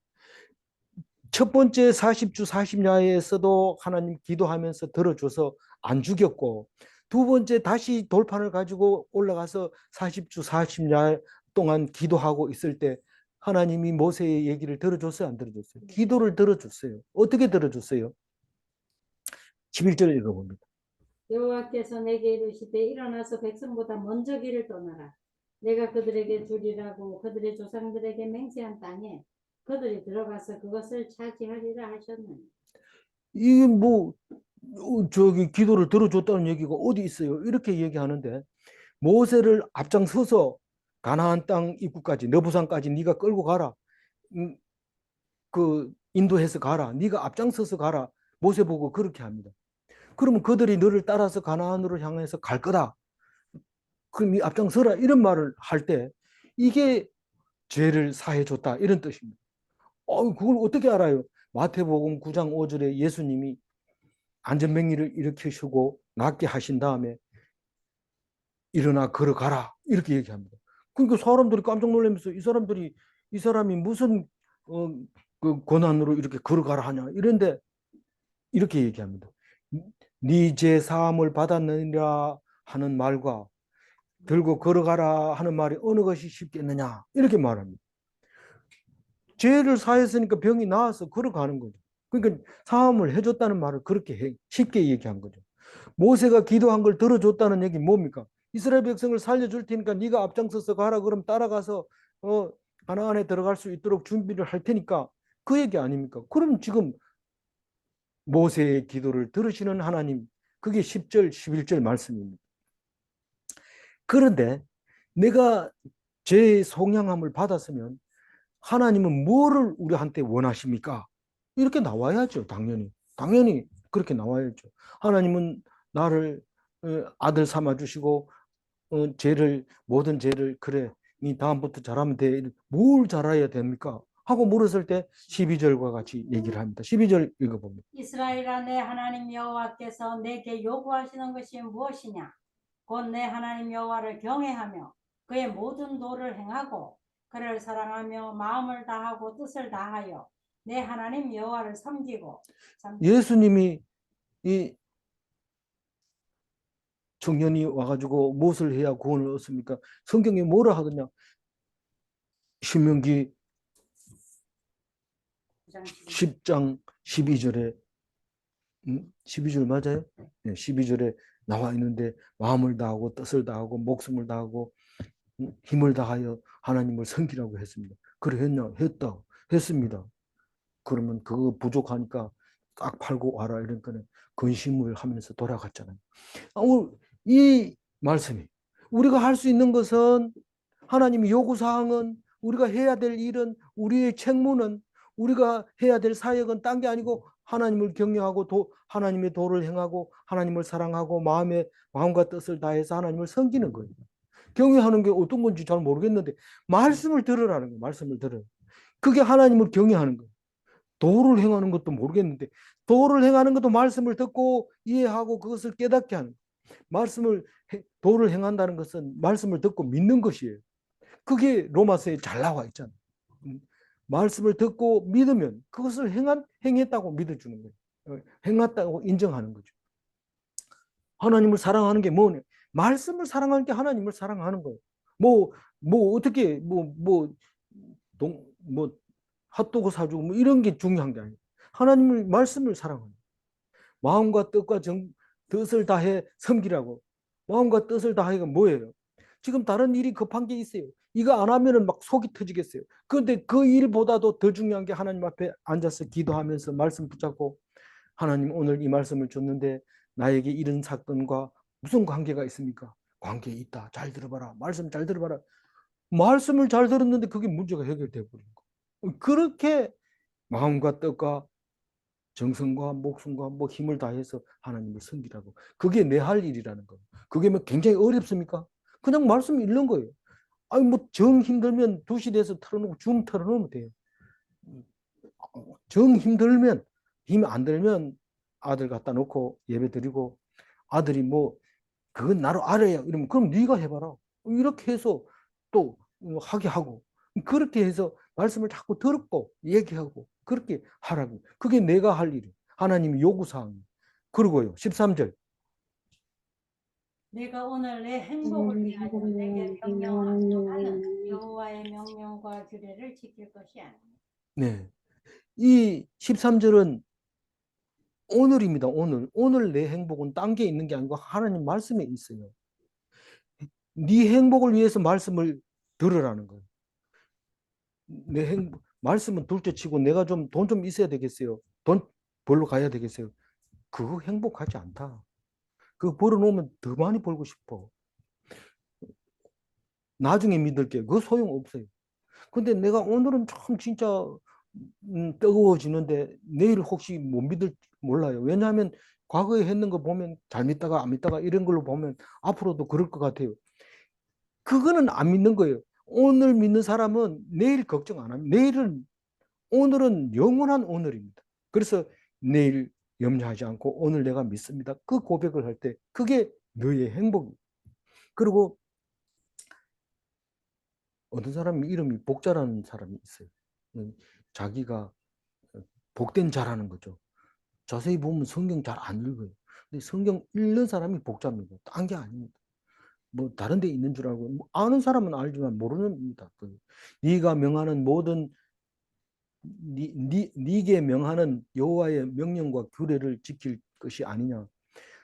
첫 번째 40주 40야에서도 하나님 기도하면서 들어줘서 안 죽였고 두 번째 다시 돌판을 가지고 올라가서 40주 40야 동안 기도하고 있을 때 하나님이 모세의 얘기를 들어줬어요? 안 들어줬어요? 기도를 들어줬어요. 어떻게 들어줬어요? 11절 읽어봅니다. 여호와께서 내게 이르시되 일어나서 백성보다 먼저 길을 떠나라. 내가 그들에게 주리라고 그들의 조상들에게 맹세한 땅에 그들이 들어가서 그것을 차지하리라 하셨느니. 이게 저기 기도를 들어줬다는 얘기가 어디 있어요? 이렇게 얘기하는데 모세를 앞장서서 가나안 땅 입구까지 너부산까지 네가 끌고 가라. 그 인도해서 가라. 네가 앞장서서 가라. 모세 보고 그렇게 합니다. 그러면 그들이 너를 따라서 가나안으로 향해서 갈 거다. 그럼 네 앞장서라. 이런 말을 할 때 이게 죄를 사해 줬다. 이런 뜻입니다. 그걸 어떻게 알아요? 마태복음 9장 5절에 예수님이 안전병리를 일으키시고 낫게 하신 다음에 일어나 걸어가라 이렇게 얘기합니다. 그러니까 사람들이 깜짝 놀라면서 이 사람이 무슨 그 권한으로 이렇게 걸어가라 하냐 이런데 이렇게 얘기합니다. 네 죄 사함을 받았느니라 하는 말과 들고 걸어가라 하는 말이 어느 것이 쉽겠느냐 이렇게 말합니다. 죄를 사했으니까 병이 나아서 걸어가는 거죠. 그러니까 사함을 해줬다는 말을 그렇게 쉽게 얘기한 거죠. 모세가 기도한 걸 들어줬다는 얘기 뭡니까? 이스라엘 백성을 살려줄 테니까 네가 앞장서서 가라. 그럼 따라가서 가나안에 들어갈 수 있도록 준비를 할 테니까 그 얘기 아닙니까? 그럼 지금 모세의 기도를 들으시는 하나님, 그게 10절, 11절 말씀입니다. 그런데 내가 죄의 속량함을 받았으면 하나님은 뭐를 우리한테 원하십니까? 이렇게 나와야죠. 당연히 그렇게 나와야죠. 하나님은 나를 아들 삼아 주시고 모든 죄를 그래 네 다음부터 잘하면 돼. 뭘 잘해야 됩니까? 하고 물었을 때 12절과 같이 얘기를 합니다. 12절 읽어봅니다. 이스라엘아 내 하나님 여호와께서 내게 요구하시는 것이 무엇이냐? 곧 내 하나님 여호와를 경외하며 그의 모든 도를 행하고 그를 사랑하며 마음을 다하고 뜻을 다하여 내 하나님 여호와를 섬기고. 예수님이 이 청년이 와가지고 무엇을 해야 구원을 얻습니까? 성경에 뭐라 하더냐? 신명기 10장 12절에 12절 맞아요? 네, 12절에 나와 있는데 마음을 다하고 뜻을 다하고 목숨을 다하고 힘을 다하여 하나님을 섬기라고 했습니다. 그래 했냐? 했습니다. 그러면 그거 부족하니까 딱 팔고 와라 이런 거는 근심을 하면서 돌아갔잖아요. 이 말씀이 우리가 할 수 있는 것은 하나님의 요구사항은 우리가 해야 될 일은 우리의 책무는 우리가 해야 될 사역은 딴 게 아니고 하나님을 경외하고 하나님의 도를 행하고 하나님을 사랑하고 마음과 뜻을 다해서 하나님을 섬기는 거예요. 경외하는 게 어떤 건지 잘 모르겠는데 말씀을 들으라는 거예요. 말씀을 들어요. 그게 하나님을 경외하는 거예요. 도를 행하는 것도 모르겠는데 도를 행하는 것도 말씀을 듣고 이해하고 그것을 깨닫게 하는 거예요. 도를 행한다는 것은 말씀을 듣고 믿는 것이에요. 그게 로마서에 잘 나와 있잖아요. 말씀을 듣고 믿으면 그것을 행했다고 믿어주는 거예요. 행했다고 인정하는 거죠. 하나님을 사랑하는 게 뭐냐? 말씀을 사랑하는 게 하나님을 사랑하는 거예요. 어떻게, 핫도그 사주고 이런 게 중요한 게 아니에요. 하나님을, 말씀을 사랑하는 거예요. 마음과 뜻을 다해 섬기라고. 마음과 뜻을 다해가 뭐예요? 지금 다른 일이 급한 게 있어요. 이거 안 하면은 막 속이 터지겠어요. 그런데 그 일보다도 더 중요한 게 하나님 앞에 앉아서 기도하면서 말씀 붙잡고 하나님 오늘 이 말씀을 줬는데 나에게 이런 사건과 무슨 관계가 있습니까? 관계 있다. 잘 들어봐라. 말씀 잘 들어봐라. 말씀을 잘 들었는데 그게 문제가 해결돼 버린 거. 그렇게 마음과 뜻과 정성과 목숨과 힘을 다해서 하나님을 섬기라고. 그게 내 할 일이라는 거예요. 그게 뭐 굉장히 어렵습니까? 그냥 말씀 읽는 거예요. 아니 정 힘들면 2시 돼서 털어놓고 줌 털어놓으면 돼요. 정 힘들면 힘 안 들면 아들 갖다 놓고 예배 드리고 아들이 그건 나로 알아야 이러면 그럼 네가 해봐라. 이렇게 해서 또 하게 하고 그렇게 해서 말씀을 자꾸 듣고 얘기하고 그렇게 하라고. 그게 내가 할 일이에요. 하나님의 요구사항이에요. 그리고요 13절 내가 오늘 내 행복을 위하여 내게 명령하는 여호와의 명령과 규례를 지킬 것이 아니니. 네. 이 13절은 오늘입니다. 오늘 내 행복은 딴 게 있는 게 아니고 하나님 말씀에 있어요. 네 행복을 위해서 말씀을 들으라는 거예요. 말씀은 둘째 치고 내가 돈 좀 있어야 되겠어요. 돈 벌러 가야 되겠어요. 그거 행복하지 않다. 그거 벌어놓으면 더 많이 벌고 싶어. 나중에 믿을게. 그거 소용없어요. 근데 내가 오늘은 참 진짜 뜨거워지는데 내일 혹시 못 믿을 몰라요. 왜냐하면 과거에 했는 거 보면 잘 믿다가 안 믿다가 이런 걸로 보면 앞으로도 그럴 것 같아요. 그거는 안 믿는 거예요. 오늘 믿는 사람은 내일 걱정 안 합니다. 오늘은 영원한 오늘입니다. 그래서 내일 염려하지 않고 오늘 내가 믿습니다. 그 고백을 할 때 그게 너의 행복입니다. 그리고 어떤 사람이 이름이 복자라는 사람이 있어요. 자기가 복된 자라는 거죠. 자세히 보면 성경 잘 안 읽어요. 근데 성경 읽는 사람이 복자입니다. 딴 게 아닙니다. 다른 데 있는 줄 알고 아는 사람은 알지만 모르는 겁니다. 네가 명하는 모든 네게 명하는 여호와의 명령과 규례를 지킬 것이 아니냐.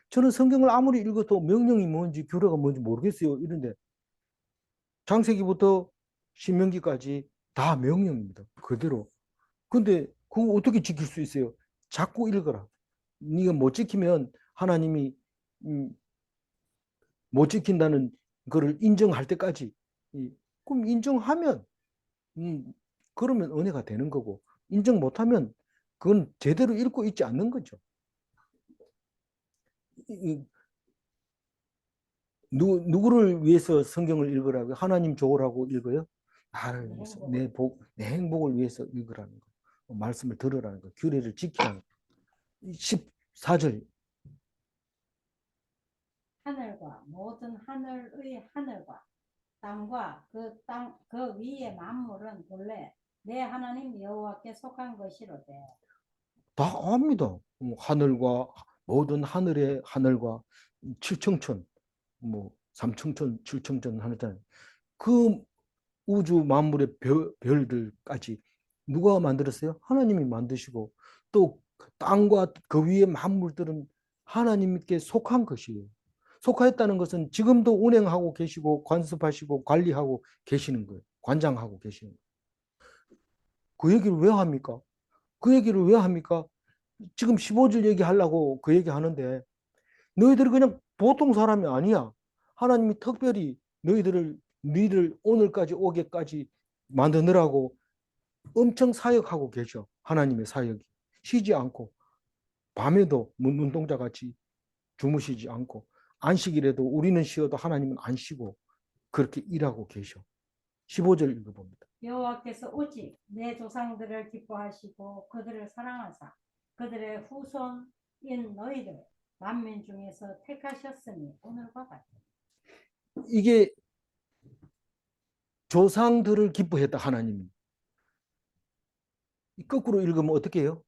저는 성경을 아무리 읽어도 명령이 뭔지 규례가 뭔지 모르겠어요. 이런데 창세기부터 신명기까지 다 명령입니다. 그대로. 근데 그거 어떻게 지킬 수 있어요? 자꾸 읽어라. 네가 못 지키면 하나님이 못 지킨다는 거를 인정할 때까지 그럼 인정하면 그러면 은혜가 되는 거고 인정 못하면 그건 제대로 읽고 있지 않는 거죠. 누구를 위해서 성경을 읽으라고 하나님 좋으라고 읽어요? 나를 위해서 내 행복을 위해서 읽으라는 거. 말씀을 들으라는 거. 규례를 지키라는 거. 14절 하늘과 모든 하늘의 하늘과 땅과 그 위의 만물은 본래 내 하나님 여호와께 속한 것이로되. 다 압니다. 하늘과 모든 하늘의 하늘과 칠청천 삼청천 칠청천 하늘잖아요. 그 우주 만물의 별들까지 누가 만들었어요? 하나님이 만드시고 또 땅과 그 위의 만물들은 하나님께 속한 것이에요. 속하였다는 것은 지금도 운행하고 계시고 관습하시고 관리하고 계시는 거예요. 관장하고 계시는 거예요. 그 얘기를 왜 합니까? 그 얘기를 왜 합니까? 지금 15절 얘기하려고 그 얘기 하는데 너희들이 그냥 보통 사람이 아니야. 하나님이 특별히 너희들 오늘까지 오게까지 만드느라고 엄청 사역하고 계셔. 하나님의 사역이. 쉬지 않고 밤에도 눈동자 같이 주무시지 않고 안식일에도 우리는 쉬어도 하나님은 안 쉬고 그렇게 일하고 계셔. 15절 읽어봅니다. 여호와께서 오직 내 조상들을 기뻐하시고 그들을 사랑하사 그들의 후손인 너희를 만민 중에서 택하셨으니 오늘과 같다. 이게 조상들을 기뻐했다 하나님이. 거꾸로 읽으면 어떻게 해요?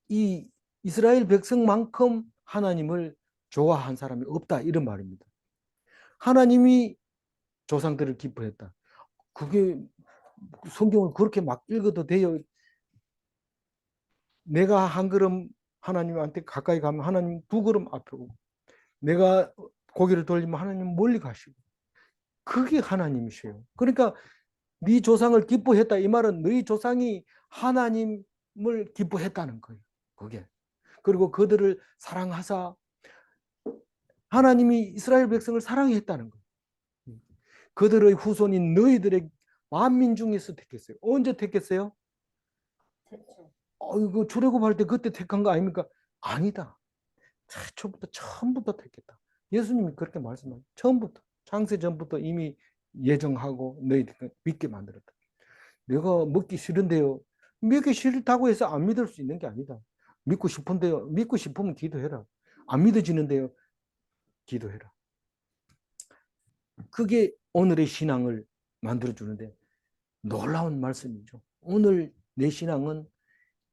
이 이스라엘 백성만큼 하나님을 좋아한 사람이 없다 이런 말입니다. 하나님이 조상들을 기뻐했다. 그게 성경을 그렇게 막 읽어도 돼요. 내가 한 걸음 하나님한테 가까이 가면 하나님 두 걸음 앞에 오고 내가 고개를 돌리면 하나님 멀리 가시고 그게 하나님이세요. 그러니까 네 조상을 기뻐했다 이 말은 너희 조상이 하나님을 기뻐했다는 거예요. 그게. 그리고 그들을 사랑하사 하나님이 이스라엘 백성을 사랑했다는 거예요. 그들의 후손인 너희들의 만민 중에서 택했어요. 언제 택했어요? 태초. 이거 출애굽할 때 그때 택한 거 아닙니까? 아니다. 태초부터 처음부터 택했다. 예수님이 그렇게 말씀하셨어요. 처음부터 창세 전부터 이미 예정하고 너희들 믿게 만들었다. 내가 먹기 싫은데요. 믿기 싫다고 해서 안 믿을 수 있는 게 아니다. 믿고 싶은데요. 믿고 싶으면 기도해라. 안 믿어지는데요. 기도해라. 그게 오늘의 신앙을 만들어주는데 놀라운 말씀이죠. 오늘 내 신앙은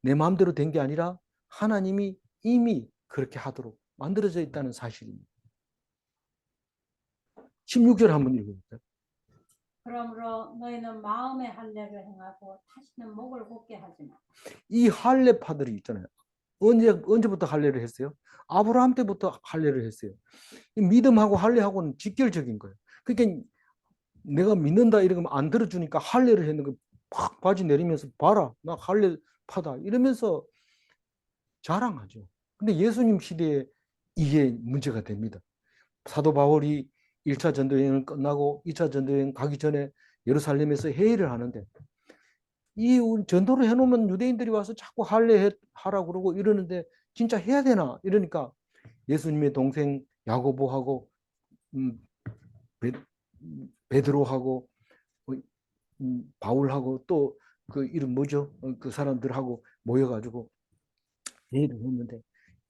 내 마음대로 된 게 아니라 하나님이 이미 그렇게 하도록 만들어져 있다는 사실입니다. 16절 한번 읽어볼까요? 그러므로 너희는 마음의 할례를 행하고 다시는 목을 곧게 하지 마. 이 할례파들이 있잖아요. 언제부터 할례를 했어요? 아브라함 때부터 할례를 했어요. 이 믿음하고 할례하고는 직결적인 거예요. 그러니까 내가 믿는다 이러면 안 들어주니까 할례를 했는 거 팍 바지 내리면서 봐라 나 할례파다 이러면서 자랑하죠. 근데 예수님 시대에 이게 문제가 됩니다. 사도 바울이 1차 전도여행을 끝나고 2차 전도여행 가기 전에 예루살렘에서 회의를 하는데 이 전도를 해놓으면 유대인들이 와서 자꾸 할례하라고 그러고 이러는데 진짜 해야 되나 이러니까 예수님의 동생 야고보하고 베드로하고 바울하고 또 그 이름 뭐죠? 그 사람들하고 모여가지고 회의를 했는데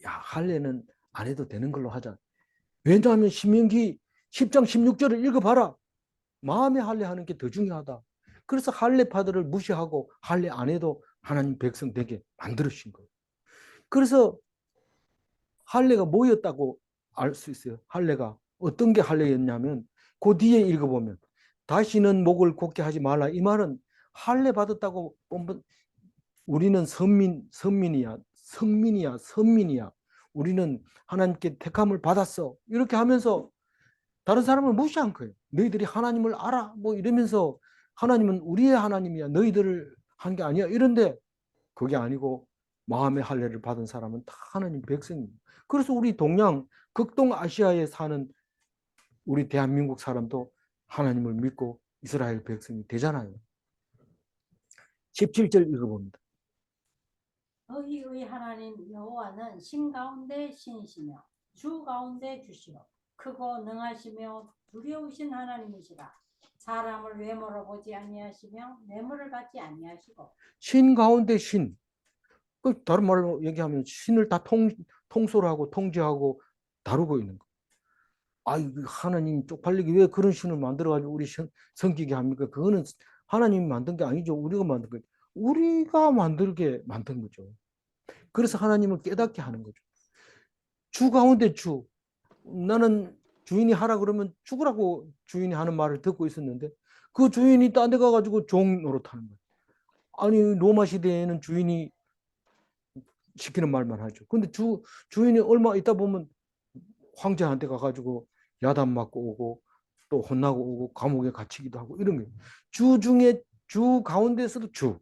야 할례는 안 해도 되는 걸로 하자. 왜냐하면 신명기 10장 16절을 읽어봐라. 마음의 할례하는 게 더 중요하다. 그래서 할례파들을 무시하고 할례 안 해도 하나님 백성 되게 만들으신 거예요. 그래서 할례가 뭐였다고 알 수 있어요. 할례가 어떤 게 할례였냐면 그 뒤에 읽어보면 다시는 목을 곧게 하지 말라. 이 말은 할례 받았다고 우리는 선민이야, 성민이야, 선민이야. 우리는 하나님께 택함을 받았어. 이렇게 하면서 다른 사람을 무시한 거예요. 너희들이 하나님을 알아? 뭐 이러면서 하나님은 우리의 하나님이야. 너희들을 한 게 아니야. 이런데 그게 아니고 마음의 할례를 받은 사람은 다 하나님 백성입니다. 그래서 우리 동양 극동아시아에 사는 우리 대한민국 사람도 하나님을 믿고 이스라엘 백성이 되잖아요. 17절 읽어봅니다. 너희의 하나님 여호와는 신 가운데 신이시며 주 가운데 주시요 크고 능하시며 두려우신 하나님이시라. 사람을 외모로 보지 아니하시며 뇌물을 받지 아니하시고 신 가운데 신. 다른 말로 얘기하면 신을 다 통솔하고 통제하고 다루고 있는 거. 하나님 쪽팔리게 왜 그런 신을 만들어가지고 우리 섬기게 합니까? 그거는 하나님이 만든 게 아니죠. 우리가 만든 거예요. 우리가 만들게 만든 거죠. 그래서 하나님을 깨닫게 하는 거죠. 주 가운데 주. 나는 주인이 하라 그러면 죽으라고 주인이 하는 말을 듣고 있었는데 그 주인이 딴 데 가가지고 종 노릇하는 거예요. 아니 로마 시대에는 주인이 시키는 말만 하죠. 근데 주인이 얼마 있다 보면 황제한테 가가지고 야단 맞고 오고 또 혼나고 오고 감옥에 갇히기도 하고 이런 거예요. 주 중에 주 가운데서도 주,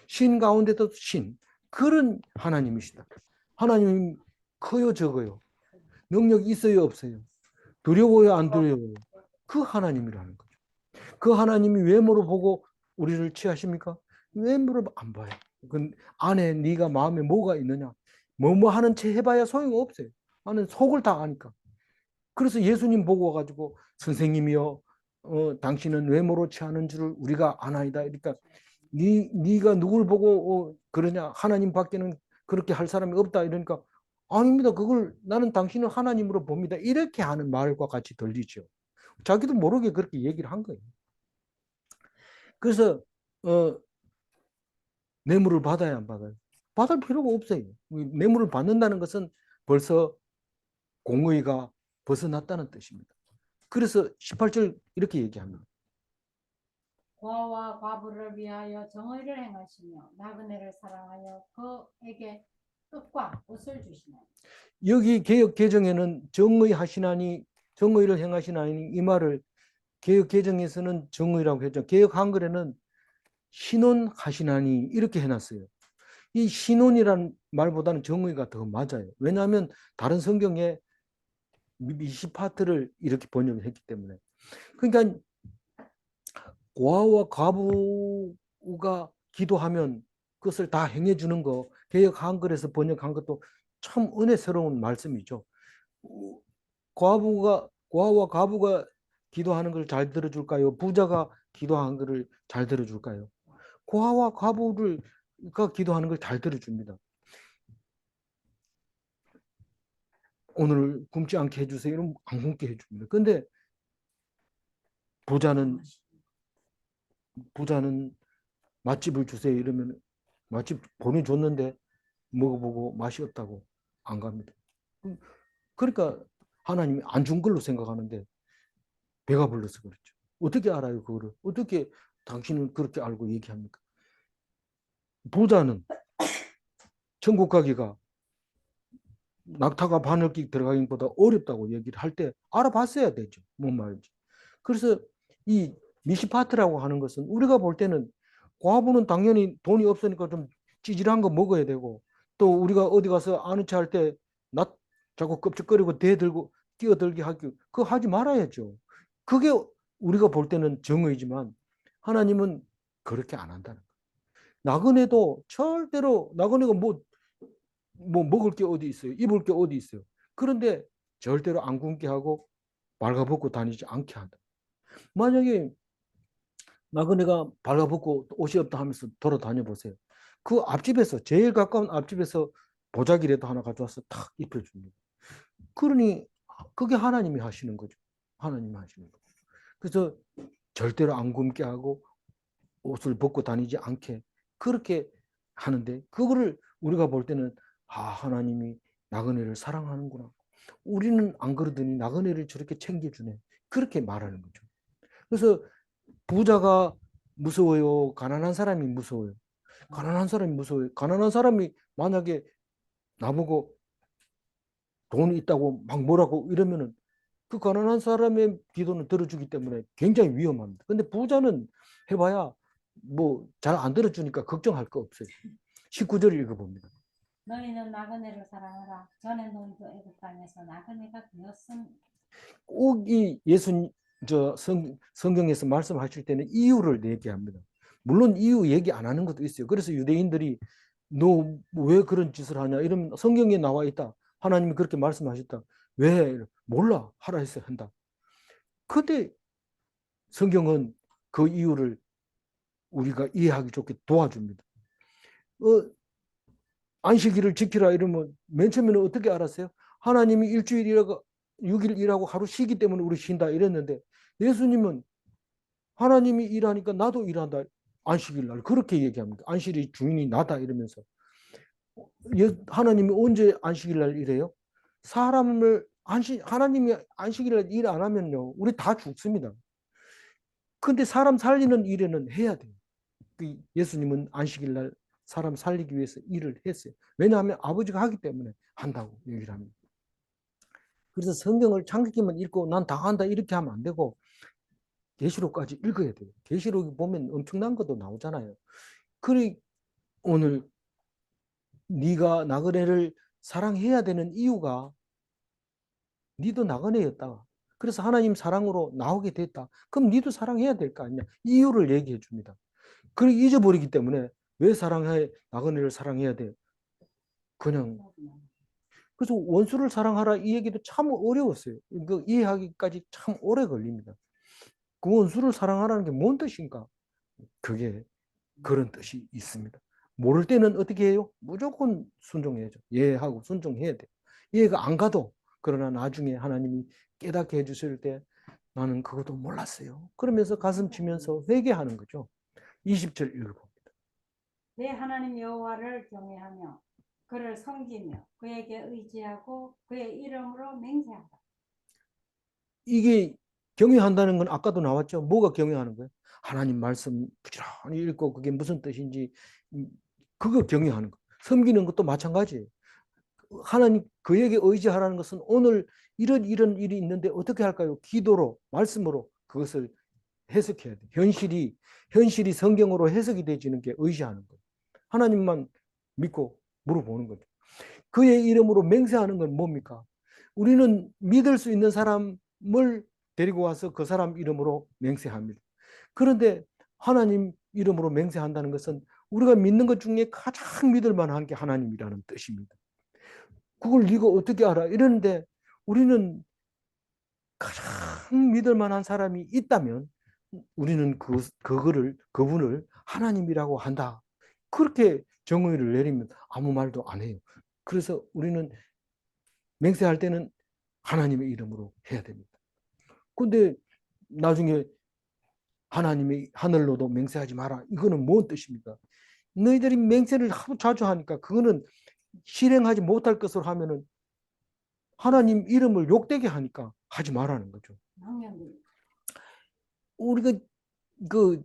신 가운데도 신, 그런 하나님이시다. 하나님 커요, 적어요? 능력이 있어요, 없어요? 두려워요, 안 두려워요? 그 하나님이라는 거죠. 그 하나님이 외모로 보고 우리를 취하십니까? 외모로 안 봐요. 그 안에 네가 마음에 뭐가 있느냐? 뭐 하는 채 해봐야 소용없어요. 나는 속을 다 아니까. 그래서 예수님 보고 와가지고 선생님이요, 당신은 외모로 취하는 줄을 우리가 아나이다. 그러니까 네가 누굴 보고 그러냐? 하나님 밖에는 그렇게 할 사람이 없다. 이러니까 아닙니다. 그걸 나는 당신을 하나님으로 봅니다. 이렇게 하는 말과 같이 들리죠. 자기도 모르게 그렇게 얘기를 한 거예요. 그래서 뇌물을 받아야 안 받아요? 받을 필요가 없어요. 뇌물을 받는다는 것은 벌써 공의가 벗어났다는 뜻입니다. 그래서 18절 이렇게 얘기합니다. 고아와 과부를 위하여 정의를 행하시며 나그네를 사랑하여 그에게 뜻과 옷을 주시나니. 여기 개역 개정에는 정의하시나니, 정의를 행하시나니 이 말을 개역 개정에서는 정의라고 했죠. 개역 한글에는 신원하시나니 이렇게 해놨어요. 이 신원이라는 말보다는 정의가 더 맞아요. 왜냐하면 다른 성경에 미시파트를 이렇게 번역을 했기 때문에. 그러니까 고아와 과부가 기도하면 그것을 다 행해주는 거, 개역 한글에서 번역한 것도 참 은혜스러운 말씀이죠. 고아와 과부가 기도하는 걸 잘 들어줄까요? 부자가 기도하는 것을 잘 들어줄까요? 고아와 과부가 기도하는 걸 잘 들어줍니다. 오늘 굶지 않게 해주세요. 이러면 안 굶게 해줍니다. 근데 부자는 맛집을 주세요. 이러면 맛집 보내줬는데 먹어보고 맛이 없다고 안 갑니다. 그러니까 하나님이 안 준 걸로 생각하는데 배가 불러서 그렇죠. 어떻게 알아요, 그거를? 어떻게 당신은 그렇게 알고 얘기합니까? 부자는 천국 가기가 낙타가 바늘길 들어가기보다 어렵다고 얘기를 할 때 알아봤어야 되죠. 뭔 말인지. 그래서 이 미시파트라고 하는 것은 우리가 볼 때는 과부는 당연히 돈이 없으니까 좀 찌질한 거 먹어야 되고 또 우리가 어디 가서 아는 체 할 때 나 자꾸 껍질거리고 대들고 끼어들게 하기 그거 하지 말아야죠. 그게 우리가 볼 때는 정의지만 하나님은 그렇게 안 한다는 거예요. 나그네도 절대로 나그네가 뭐 먹을 게 어디 있어요? 입을 게 어디 있어요? 그런데 절대로 안 굶게 하고 발가벗고 다니지 않게 한다. 만약에 나그네가 발가벗고 옷이 없다 하면서 돌아다녀 보세요. 그 앞집에서 제일 가까운 앞집에서 보자기라도 하나 가져와서 탁 입혀줍니다. 그러니 그게 하나님이 하시는 거죠. 하나님이 하시는 거. 그래서 절대로 안 굶게 하고 옷을 벗고 다니지 않게 그렇게 하는데 그거를 우리가 볼 때는 하나님이 나그네를 사랑하는구나. 우리는 안 그러더니 나그네를 저렇게 챙겨주네. 그렇게 말하는 거죠. 그래서 부자가 무서워요? 가난한 사람이 무서워요? 가난한 사람이 무서워요. 가난한 사람이 만약에 나보고 돈이 있다고 막 뭐라고 이러면은 그 가난한 사람의 기도는 들어주기 때문에 굉장히 위험합니다. 근데 부자는 해봐야 뭐 잘 안 들어주니까 걱정할 거 없어요. 19절 읽어봅니다. 너희는 나그네를 사랑하라. 전에 너희도 애굽 땅에서 나그네가 되었음. 꼭 이 성경에서 말씀하실 때는 이유를 얘기합니다. 물론 이유 얘기 안 하는 것도 있어요. 그래서 유대인들이 너 왜 그런 짓을 하냐 이러면 성경에 나와 있다. 하나님이 그렇게 말씀하셨다. 왜? 몰라. 하라 해서 한다. 근데 성경은 그 이유를 우리가 이해하기 좋게 도와줍니다. 안식일을 지키라 이러면 맨 처음에는 어떻게 알았어요? 하나님이 일주일 일하고 6일 일하고 하루 쉬기 때문에 우리 쉰다 이랬는데 예수님은 하나님이 일하니까 나도 일한다. 안식일 날 그렇게 얘기합니다. 안식일의 주인이 나다 이러면서 하나님이 언제 안식일 날 일해요? 하나님이 안식일 날 일 안 하면요 우리 다 죽습니다. 근데 사람 살리는 일에는 해야 돼요. 예수님은 안식일 날 사람 살리기 위해서 일을 했어요. 왜냐하면 아버지가 하기 때문에 한다고 얘기를 합니다. 그래서 성경을 창세기만 읽고 난 다 한다 이렇게 하면 안 되고 계시록까지 읽어야 돼요. 계시록에 보면 엄청난 것도 나오잖아요. 그래 오늘 네가 나그네를 사랑해야 되는 이유가 니도 나그네였다. 그래서 하나님 사랑으로 나오게 됐다. 그럼 니도 사랑해야 될 거 아니냐. 이유를 얘기해 줍니다. 그걸 잊어버리기 때문에 왜 나그네를 사랑해야 돼? 그냥 그래서 원수를 사랑하라 이 얘기도 참 어려웠어요. 그 이해하기까지 참 오래 걸립니다. 그 원수를 사랑하라는 게 뭔 뜻인가? 그게 그런 뜻이 있습니다. 모를 때는 어떻게 해요? 무조건 순종해야죠. 이해하고 순종해야 돼요. 이해가 안 가도 그러나 나중에 하나님이 깨닫게 해주실 때 나는 그것도 몰랐어요. 그러면서 가슴 치면서 회개하는 거죠. 20절 읽어봅니다. 내 하나님 여호와를 경외하며 그를 섬기며 그에게 의지하고 그의 이름으로 맹세하라. 이게 경외한다는 건 아까도 나왔죠. 뭐가 경외하는 거예요? 하나님 말씀 부지런히 읽고 그게 무슨 뜻인지 그거 경외하는 거. 섬기는 것도 마찬가지예요. 하나님 그에게 의지하라는 것은 오늘 이런 일이 있는데 어떻게 할까요? 기도로 말씀으로 그것을 해석해야 돼. 현실이 성경으로 해석이 되지는 게 의지하는 거예요. 하나님만 믿고 물어보는 거죠. 그의 이름으로 맹세하는 건 뭡니까? 우리는 믿을 수 있는 사람을 데리고 와서 그 사람 이름으로 맹세합니다. 그런데 하나님 이름으로 맹세한다는 것은 우리가 믿는 것 중에 가장 믿을 만한 게 하나님이라는 뜻입니다. 그걸 네가 어떻게 알아? 이러는데 우리는 가장 믿을 만한 사람이 있다면 우리는 그분을 하나님이라고 한다. 그렇게 정의를 내리면 아무 말도 안 해요. 그래서 우리는 맹세할 때는 하나님의 이름으로 해야 됩니다. 근데 나중에 하나님의 하늘로도 맹세하지 마라. 이거는 뭔 뜻입니까? 너희들이 맹세를 하도 자주 하니까 그거는 실행하지 못할 것으로 하면은 하나님 이름을 욕되게 하니까 하지 말라는 거죠. 우리가 그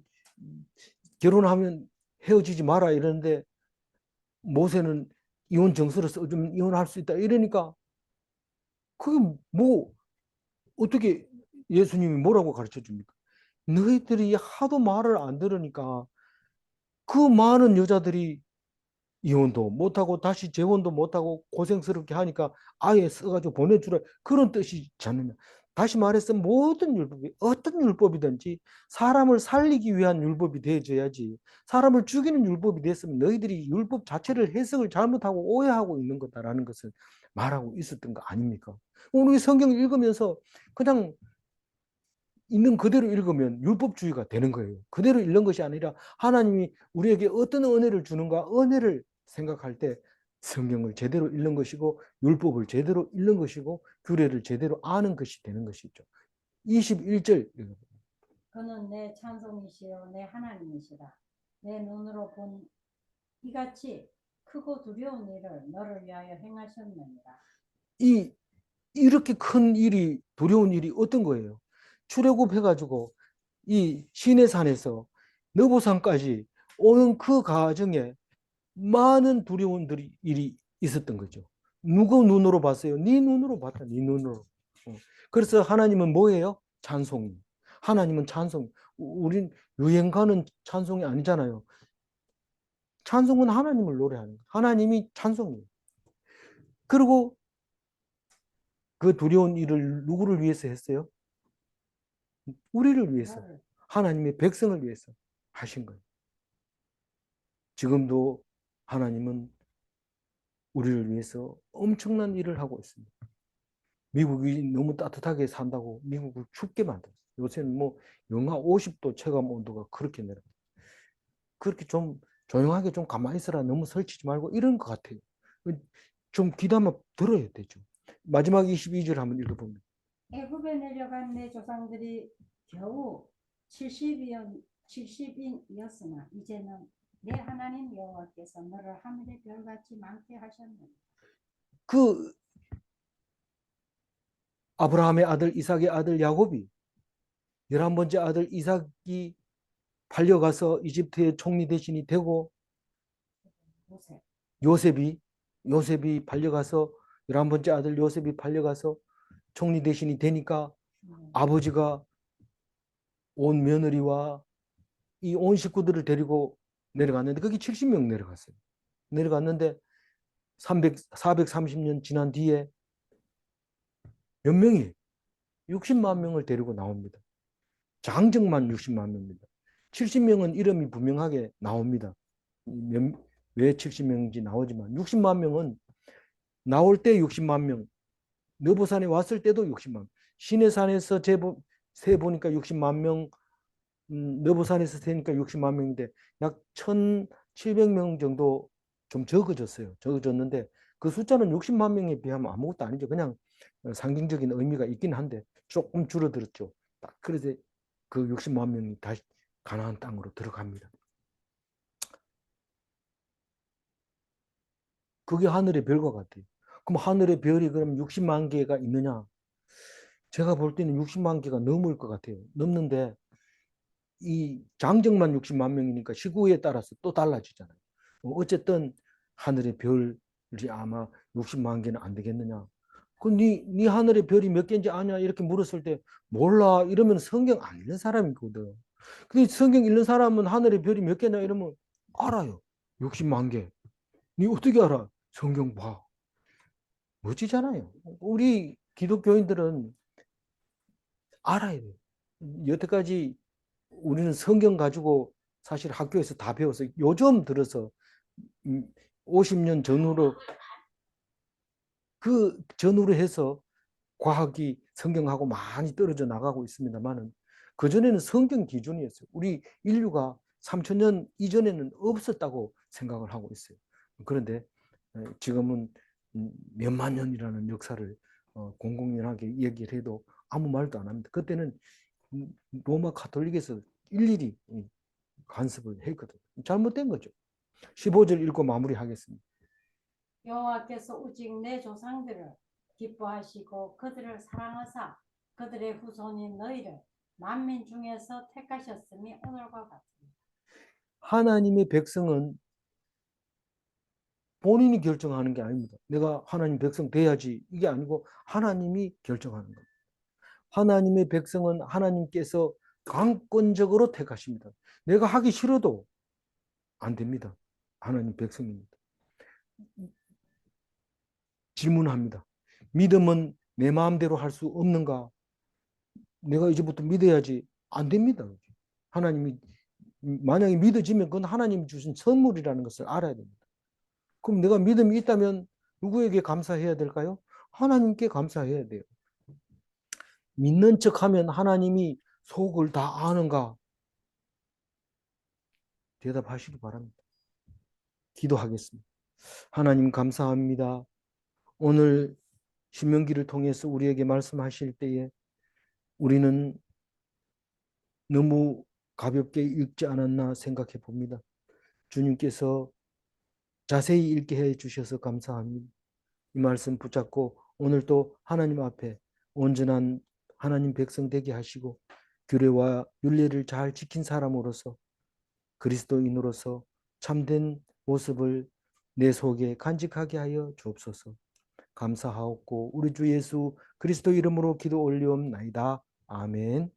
결혼하면 헤어지지 마라 이러는데 모세는 이혼 정서를 써주면 이혼할 수 있다 이러니까 그게 뭐 어떻게 예수님이 뭐라고 가르쳐 줍니까? 너희들이 하도 말을 안 들으니까 그 많은 여자들이 이혼도 못하고 다시 재혼도 못하고 고생스럽게 하니까 아예 써가지고 보내주라 그런 뜻이지 않느냐. 다시 말해서 모든 율법이 어떤 율법이든지 사람을 살리기 위한 율법이 되어져야지 사람을 죽이는 율법이 됐으면 너희들이 율법 자체를 해석을 잘못하고 오해하고 있는 거다라는 것을 말하고 있었던 거 아닙니까? 우리 성경 읽으면서 그냥 있는 그대로 읽으면 율법주의가 되는 거예요. 그대로 읽는 것이 아니라 하나님이 우리에게 어떤 은혜를 주는가 은혜를 생각할 때 성경을 제대로 읽는 것이고 율법을 제대로 읽는 것이고 규례를 제대로 아는 것이 되는 것이죠. 21절 그는 내 찬송이시요 내 하나님이시라. 내 눈으로 본 이같이 크고 두려운 일을 너를 위하여 행하셨느니라. 이렇게 큰 일이 두려운 일이 어떤 거예요? 출애굽해가지고 이 시내산에서 너보산까지 오는 그 과정에 많은 두려운 일이 있었던 거죠. 누구 눈으로 봤어요? 네 눈으로 봤다. 네 눈으로. 그래서 하나님은 뭐예요? 찬송이. 하나님은 찬송. 우린 유행 가는 찬송이 아니잖아요. 찬송은 하나님을 노래하는 거예요. 하나님이 찬송이에요. 그리고 그 두려운 일을 누구를 위해서 했어요? 우리를 위해서. 하나님의 백성을 위해서 하신 거예요. 지금도 하나님은 우리를 위해서 엄청난 일을 하고 있습니다. 미국이 너무 따뜻하게 산다고 미국을 춥게 만들었어요. 요새는 뭐 영하 50도 체감 온도가 그렇게 내려. 그렇게 좀 조용하게 좀 가만히 있어라. 너무 설치지 말고 이런 것 같아요. 좀 귀담아 들어야 되죠. 마지막 22절 한번 읽어보면. 애굽에 내려간 내 조상들이 겨우 70인이었으나 이제는 내 하나님 여호와께서 너를 하늘의 별같이 많게 하셨느니라. 그 아브라함의 아들 이삭의 아들 야곱이 11번째 아들 이삭이 팔려가서 이집트의 총리 대신이 되고 요셉이 팔려가서 11번째 아들 요셉이 팔려가서 총리 대신이 되니까 아버지가 온 며느리와 이 온 식구들을 데리고 내려갔는데 거기 70명 내려갔어요. 내려갔는데 430년 지난 뒤에 몇 명이 60만 명을 데리고 나옵니다. 장정만 60만 명입니다. 70명은 이름이 분명하게 나옵니다. 왜 70명인지 나오지만 60만 명은 나올 때 60만 명, 느보산에 왔을 때도 60만 명, 시내산에서 세 보니까 60만 명, 느보산에서 세니까 60만 명인데 약 1,700명 정도 좀 적어졌어요. 적어졌는데 그 숫자는 60만 명에 비하면 아무것도 아니죠. 그냥 상징적인 의미가 있긴 한데 조금 줄어들었죠. 딱 그래서 그 60만 명이 다시 가나안 땅으로 들어갑니다. 그게 하늘의 별과 같아요. 그럼 하늘의 별이 그럼 60만 개가 있느냐? 제가 볼 때는 60만 개가 넘을 것 같아요. 넘는데 이 장정만 60만 명이니까 시구에 따라서 또 달라지잖아요. 어쨌든 하늘의 별이 아마 60만 개는 안 되겠느냐? 네 하늘의 별이 몇 개인지 아냐? 이렇게 물었을 때 몰라 이러면 성경 안 읽는 사람이거든. 근데 성경 읽는 사람은 하늘의 별이 몇 개냐 이러면 알아요. 60만 개. 네 어떻게 알아? 성경 봐. 멋지잖아요. 우리 기독교인들은 알아야 돼요. 여태까지 우리는 성경 가지고 사실 학교에서 다 배워서 요즘 들어서 50년 전후로 그 전후로 해서 과학이 성경하고 많이 떨어져 나가고 있습니다만은 그전에는 성경 기준이었어요. 우리 인류가 3,000년 이전에는 없었다고 생각을 하고 있어요. 그런데 지금은 몇만 년이라는 역사를 공공연하게 얘기를 해도 아무 말도 안 합니다. 그때는 로마 가톨릭에서 일일이 간섭을 했거든요. 잘못된 거죠. 15절 읽고 마무리하겠습니다. 여호와께서 오직 내 조상들을 기뻐하시고 그들을 사랑하사 그들의 후손인 너희를 만민 중에서 택하셨음이 오늘과 같습니다. 하나님의 백성은 본인이 결정하는 게 아닙니다. 내가 하나님 백성 돼야지 이게 아니고 하나님이 결정하는 겁니다. 하나님의 백성은 하나님께서 강권적으로 택하십니다. 내가 하기 싫어도 안 됩니다. 하나님 백성입니다. 질문합니다. 믿음은 내 마음대로 할 수 없는가? 내가 이제부터 믿어야지. 안 됩니다. 하나님이 만약에 믿어지면 그건 하나님이 주신 선물이라는 것을 알아야 됩니다. 그럼 내가 믿음이 있다면 누구에게 감사해야 될까요? 하나님께 감사해야 돼요. 믿는 척하면 하나님이 속을 다 아는가? 대답하시기 바랍니다. 기도하겠습니다. 하나님 감사합니다. 오늘 신명기를 통해서 우리에게 말씀하실 때에 우리는 너무 가볍게 읽지 않았나 생각해 봅니다. 주님께서 자세히 읽게 해 주셔서 감사합니다. 이 말씀 붙잡고 오늘도 하나님 앞에 온전한 하나님 백성 되게 하시고 규례와 율례를 잘 지킨 사람으로서 그리스도인으로서 참된 모습을 내 속에 간직하게 하여 주옵소서. 감사하옵고 우리 주 예수 그리스도 이름으로 기도 올리옵나이다. 아멘.